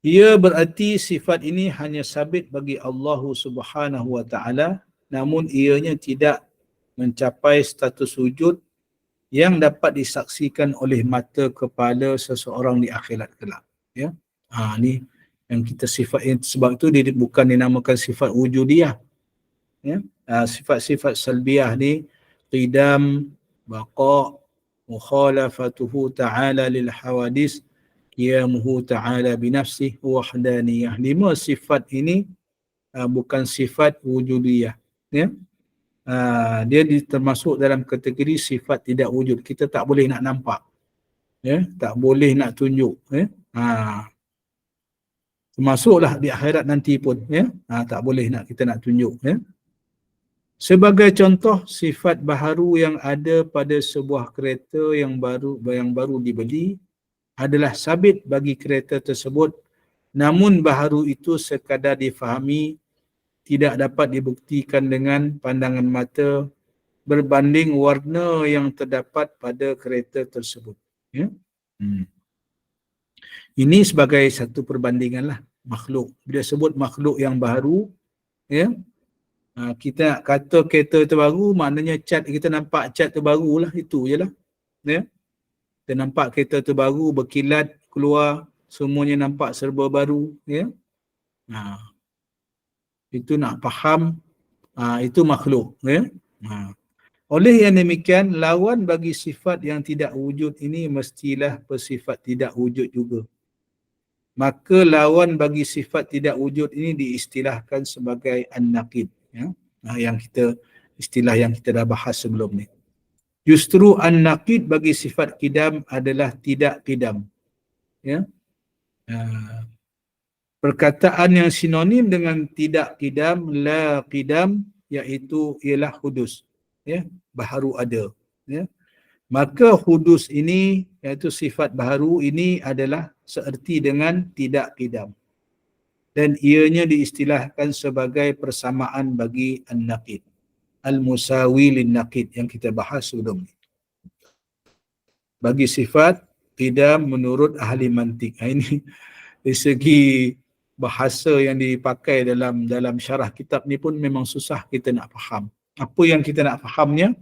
Ia berarti sifat ini hanya sabit bagi Allah Subhanahu Wa Ta'ala, namun ianya tidak mencapai status wujud yang dapat disaksikan oleh mata kepala seseorang di akhirat kelak. Ya? Ni yang kita sifat, sebab itu dia bukan dinamakan sifat wujudiyah. Ya? Sifat-sifat salbiyah ni, qidam, baqa, mukhalafatuhu ta'ala lil hawadis, qiyamuhu ta'ala binafsih, wahdaniyah. 5 sifat ini bukan sifat wujudiyah. Ya? Dia termasuk dalam kategori sifat tidak wujud. Kita tak boleh nak nampak. Ya? Tak boleh nak tunjuk. Ya? Termasuklah di akhirat nanti pun. Ya? Tak boleh kita nak tunjuk. Ya? Sebagai contoh, sifat baharu yang ada pada sebuah kereta yang baru dibeli adalah sabit bagi kereta tersebut, namun baharu itu sekadar difahami, tidak dapat dibuktikan dengan pandangan mata berbanding warna yang terdapat pada kereta tersebut. Ya? Ini sebagai satu perbandingan lah makhluk. Bila sebut makhluk yang baharu, ya, Kita nak kata kereta tu baru, maknanya cat, kita nampak cat tu baru lah, itu je lah. Ya? Kita nampak kereta tu baru, berkilat, keluar, semuanya nampak serba baru. Ya? Itu nak faham, itu makhluk. Ya? Oleh yang demikian, lawan bagi sifat yang tidak wujud ini mestilah bersifat tidak wujud juga. Maka lawan bagi sifat tidak wujud ini diistilahkan sebagai an-naqid. Ya? Istilah yang kita dah bahas sebelum ni. Justru an-naqid bagi sifat qidam adalah tidak qidam. Ya? Perkataan yang sinonim dengan tidak qidam, la qidam, iaitu ialah hudus. Ya, baharu ada. Ya. Maka hudus ini, iaitu sifat baharu ini adalah seerti dengan tidak qidam. Dan ianya diistilahkan sebagai persamaan bagi an-naqid. Al-musawi lin-naqid yang kita bahas sebelum ini. Bagi sifat qidam menurut ahli mantik. Ini dari segi bahasa yang dipakai dalam syarah kitab ni pun memang susah kita nak faham. Apa yang kita nak fahamnya?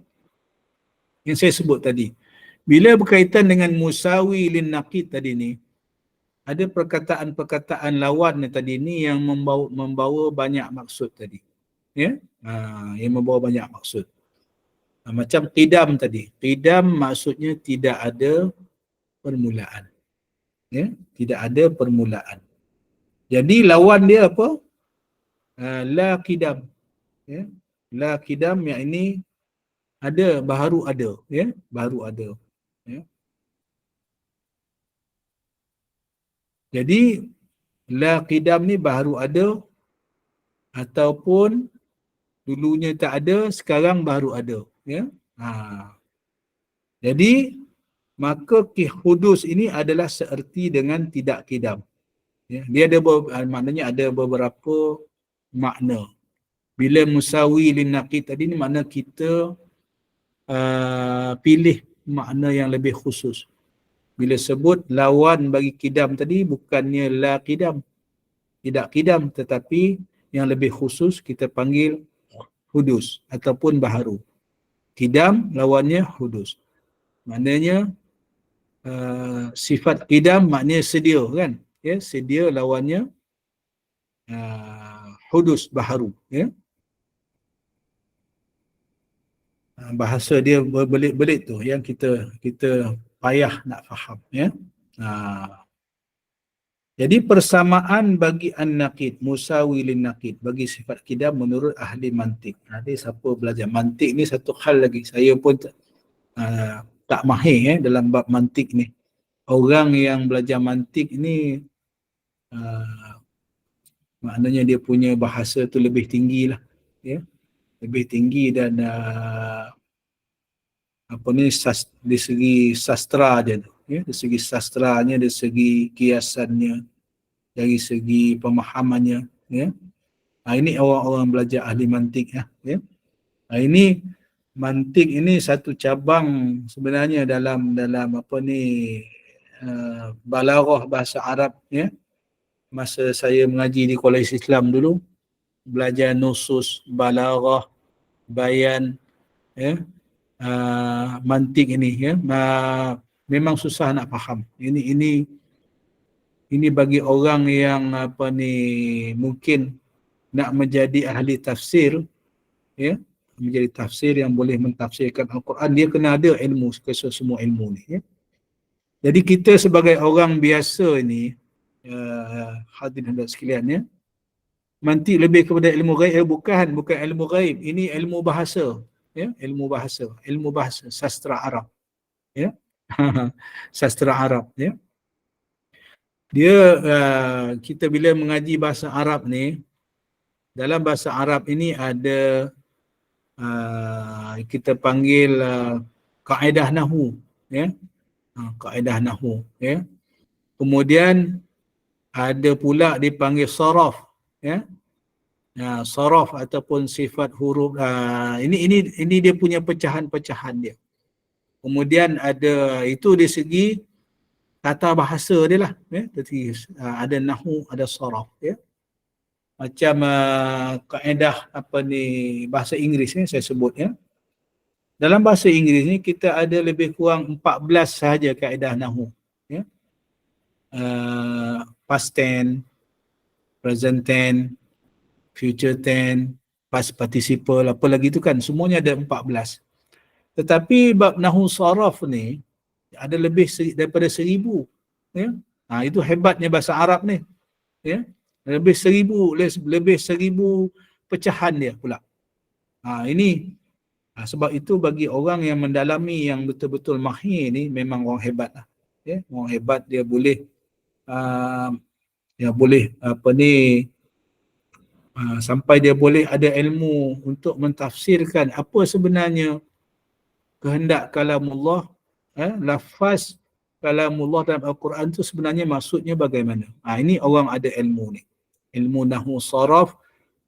Yang saya sebut tadi. Bila berkaitan dengan musawi lin naqid tadi ni, ada perkataan-perkataan lawan tadi ni yang membawa banyak maksud tadi. Ya? Yang membawa banyak maksud. Macam qidam tadi. Qidam maksudnya tidak ada permulaan. Ya? Tidak ada permulaan. Jadi lawan dia apa? La qidam. Ya? La qidam yang ini ada, baharu ada. Ya? Baharu ada. Ya? Jadi la qidam ni baharu ada ataupun dulunya tak ada, sekarang baru ada. Ya? Jadi maka hudus ini adalah seerti dengan tidak qidam. Ya? Dia ada maknanya ada beberapa makna. Bila musawi lin naqid tadi ni makna kita pilih makna yang lebih khusus. Bila sebut lawan bagi qidam tadi bukannya la qidam, tidak qidam, tetapi yang lebih khusus kita panggil hudus ataupun baharu. Qidam lawannya hudus. Maknanya sifat qidam maknanya sedia kan? Ya, sedia lawannya hudus baharu. Ya. Bahasa dia berbelit-belit tu yang kita payah nak faham. Ya. Jadi persamaan bagi an-naqid, musawi lin-naqid, bagi sifat qidam menurut ahli mantik. Nanti siapa belajar mantik ni satu hal lagi. Saya pun tak mahir dalam bab mantik ni. Orang yang belajar mantik ni maknanya dia punya bahasa tu lebih tinggi lah. Ya? Lebih tinggi dan dari segi sastra dia tu. Ya? Dari segi sastranya, dari segi kiasannya, dari segi pemahamannya. Ya? Ini orang-orang belajar ahli mantik. Ya? Ini mantik ini satu cabang sebenarnya dalam balaghah bahasa Arab. Ya? Masa saya mengaji di Kolej Islam dulu, belajar nusus, balaghah, bayan, ya, mantik ini, ya, memang susah nak faham. Ini bagi orang yang mungkin nak menjadi ahli tafsir, ya, menjadi tafsir yang boleh mentafsirkan Al-Quran, dia kena ada ilmu, semua ilmu ni. Ya. Jadi kita sebagai orang biasa ni, hadirin dan sekalian, ya, mantik lebih kepada ilmu ghaib, bukan ilmu ghaib, ini ilmu bahasa. Ya, ilmu bahasa sastra Arab. Ya. Sastra Arab, ya. Dia kita bila mengaji bahasa Arab ni, dalam bahasa Arab ini ada kita panggil kaedah nahwu, ya. Kaedah nahwu, ya. Kemudian ada pula dipanggil saraf, ya. Saraf ataupun sifat huruf, ini dia punya pecahan-pecahan dia. Kemudian ada itu dari segi tata bahasa dia lah, ya. Jadi ada nahwu, ada saraf, ya. macam kaedah bahasa Inggeris ni saya sebut ya. Dalam bahasa Inggeris ni kita ada lebih kurang 14 sahaja kaedah nahwu ya. Past tense, present tense, future tense, past participle, apa lagi tu kan, semuanya ada 14. Tetapi bab nahwu saraf ni ada lebih daripada 1000 ya. Itu hebatnya bahasa Arab ni ya. Lebih 1000 pecahan dia pula. Ini sebab itu bagi orang yang mendalami, yang betul-betul mahir ni, memang orang hebat lah ya. Orang hebat, dia boleh sampai dia boleh ada ilmu untuk mentafsirkan apa sebenarnya kehendak kalamullah, lafaz kalamullah dalam Al-Quran tu sebenarnya maksudnya bagaimana. Ini orang ada ilmu ni. Ilmu nahwu saraf,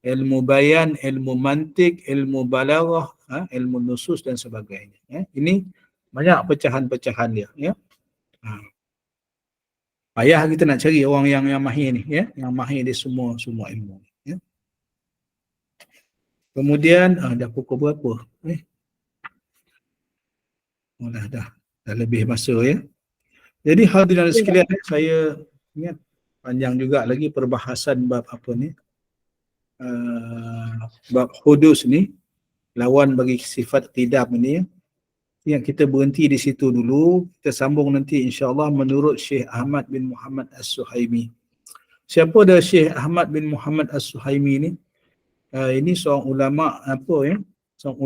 ilmu bayan, ilmu mantik, ilmu balaghah, ilmu nusus dan sebagainya. Ini banyak pecahan-pecahan dia ya. Payah kita nak cari orang yang mahir ni ya, yang mahir di semua ilmu ya. Kemudian dah pukul berapa? Dah lebih masa ya. Jadi hadirin sekalian, saya ingat panjang juga lagi perbahasan bab apa ni, bab hudus ni, lawan bagi sifat qidam ni ya. Yang kita berhenti di situ dulu, kita sambung nanti insya-Allah menurut Syekh Ahmad bin Muhammad As-Suhaimi. Siapa dah Syekh Ahmad bin Muhammad As-Suhaimi ni? Ini seorang ulama seorang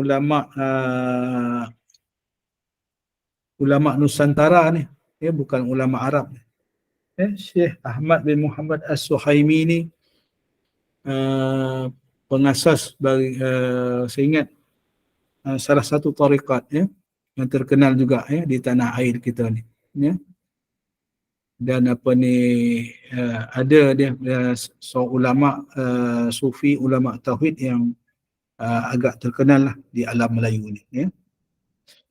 ulama Nusantara ni ya, bukan ulama Arab. Syekh Ahmad bin Muhammad As-Suhaimi ni pengasas bagi saya ingat salah satu tarikat ya, yang terkenal juga ya di tanah air kita ni ya. Dan ada dia seorang ulama sufi, ulama tauhid yang agak terkenal lah di alam Melayu ni ya.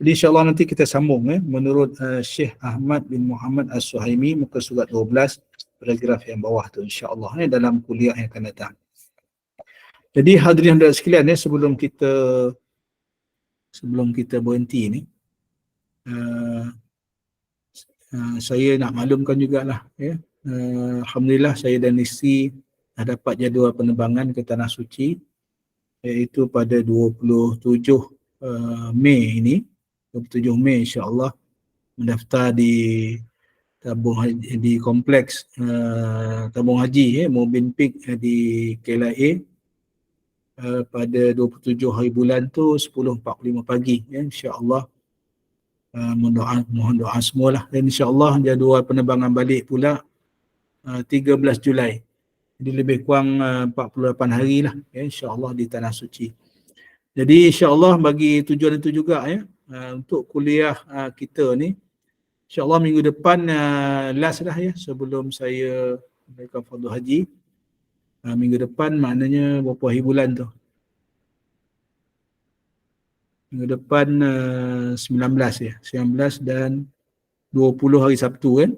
Jadi insya-Allah nanti kita sambung ya, menurut Syekh Ahmad bin Muhammad As-Suhaimi, muka surat 12 paragraf yang bawah tu insya-Allah ya, dalam kuliah yang akan datang. Jadi hadirin dan sekalian ya, sebelum kita berhenti ni, saya nak maklumkan jugalah ya, alhamdulillah saya dan isteri dah dapat jadual penerbangan ke Tanah Suci, iaitu pada 27 Mei ini, 27 Mei insya-Allah, mendaftar di tabung haji, di kompleks tabung haji ya, Mubin Peak di KLIA pada 27 hari bulan tu 10.45 pagi ya, insya-Allah. Mohon doa semualah, dan insya-Allah jadual penerbangan balik pula 13 Julai. Jadi lebih kurang 48 hari lah ya, insya-Allah di Tanah Suci. Jadi insya-Allah bagi tujuan itu juga ya, untuk kuliah kita ni insya-Allah minggu depan last dah ya, sebelum saya menunaikan fardu haji. Minggu depan maknanya berapa hari bulan tu? Minggu depan 19 ya, 19 dan 20 hari Sabtu kan.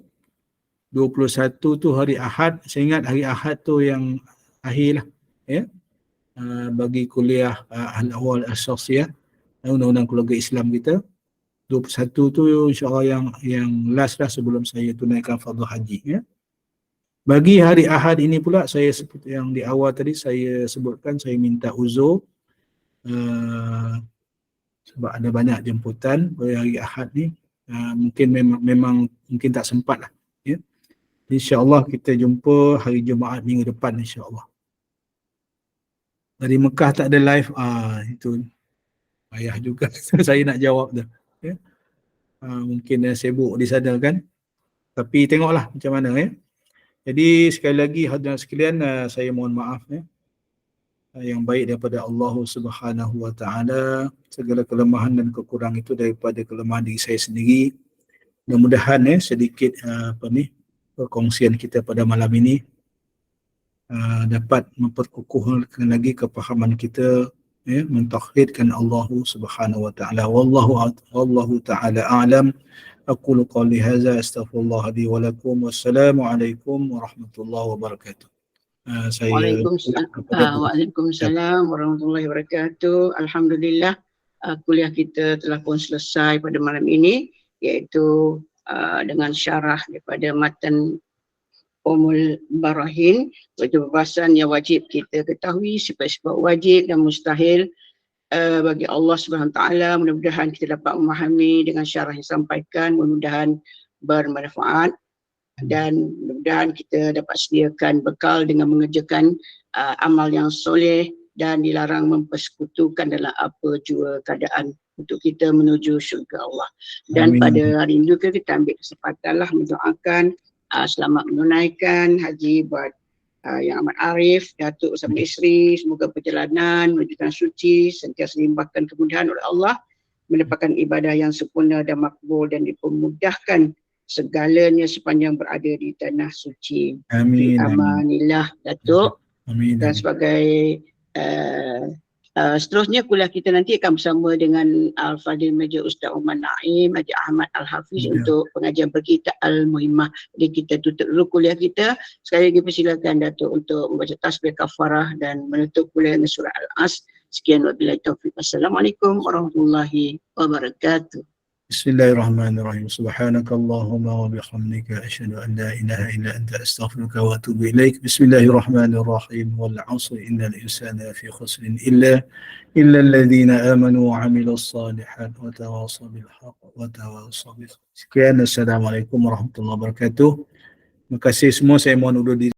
21 tu hari Ahad, saya ingat hari Ahad tu yang akhir lah ya, bagi kuliah Al-Awwal As-Syakhsiyah, undang-undang keluarga Islam kita. 21 tu insya-Allah yang last lah sebelum saya tunaikan fardu haji ya. Bagi hari Ahad ini pula, saya seperti yang di awal tadi saya sebutkan, saya minta uzur sebab ada banyak jemputan pada hari Ahad ni. Mungkin memang mungkin tak sempat lah ya. InsyaAllah kita jumpa hari Jumaat minggu depan insyaAllah. Dari Mekah tak ada live, itu payah juga saya nak jawab tu ya. Mungkin sibuk di sana kan, tapi tengoklah macam mana ya. Jadi sekali lagi hadirin sekalian, saya mohon maaf ya. Yang baik daripada Allah Subhanahu wa taala, segala kelemahan dan kekurangan itu daripada kelemahan diri saya sendiri. Mudah-mudahan sedikit perkongsian kita pada malam ini dapat memperkukuhkan lagi kepahaman kita ya, mentauhidkan Allah Subhanahu wa taala. Wallahu taala a'lam. Aqulu qawli hadza astaghfirullah li wa lakum. Wassalamu alaikum warahmatullahi wabarakatuh. Saya Waalaikumsalam warahmatullahi wabarakatuh. Alhamdulillah, kuliah kita telah pun selesai pada malam ini, iaitu dengan syarah daripada matan Barahin, iaitu perbahasan yang wajib kita ketahui, sifat-sifat wajib dan mustahil bagi Allah Subhanahu Wa Taala. Mudah-mudahan kita dapat memahami dengan syarah yang disampaikan, mudah-mudahan bermanfaat. Dan mudah-mudahan kita dapat sediakan bekal dengan mengerjakan amal yang soleh dan dilarang mempersekutukan dalam apa jua keadaan untuk kita menuju syurga Allah. Dan pada hari ini juga kita ambil kesempatanlah mendoakan selamat menunaikan haji buat Yang Amat Arif, Datuk bersama isteri, semoga perjalanan menuju tanah suci sentiasa dilimpahkan kemudahan oleh Allah, mendapatkan ibadah yang sempurna dan makbul dan dipermudahkan segalanya sepanjang berada di tanah suci. Amin. Amanillah Datuk. Amin. Dan sebagai seterusnya kuliah kita nanti akan bersama dengan Al-Fadhil Major Ustaz Umar Naim, Haji Ahmad Al-Hafiz untuk pengajian berkitab Al-Muhimmah. Jadi kita tutup dulu kuliah kita. Sekali lagi persilakan Datuk untuk membaca tasbih kafarah dan menutup kuliah dengan surah Al-As. Sekian wabillahi taufiq. Assalamualaikum warahmatullahi wabarakatuh. Bismillahirrahmanirrahim. Subhanakallahumma wa bihamdika asyhadu an la ilaha illa anta astaghfiruka wa atubu ilaik. Bismillahirrahmanirrahim. Wal 'asri innal insana fi khusrin illa alladhina amanu wa 'amilus shalihat wa tawassaw bil haqq wa tawassaw bis sabr. Sekian, assalamualaikum warahmatullahi wabarakatuh. Terima kasih semua, saya mohon undur diri.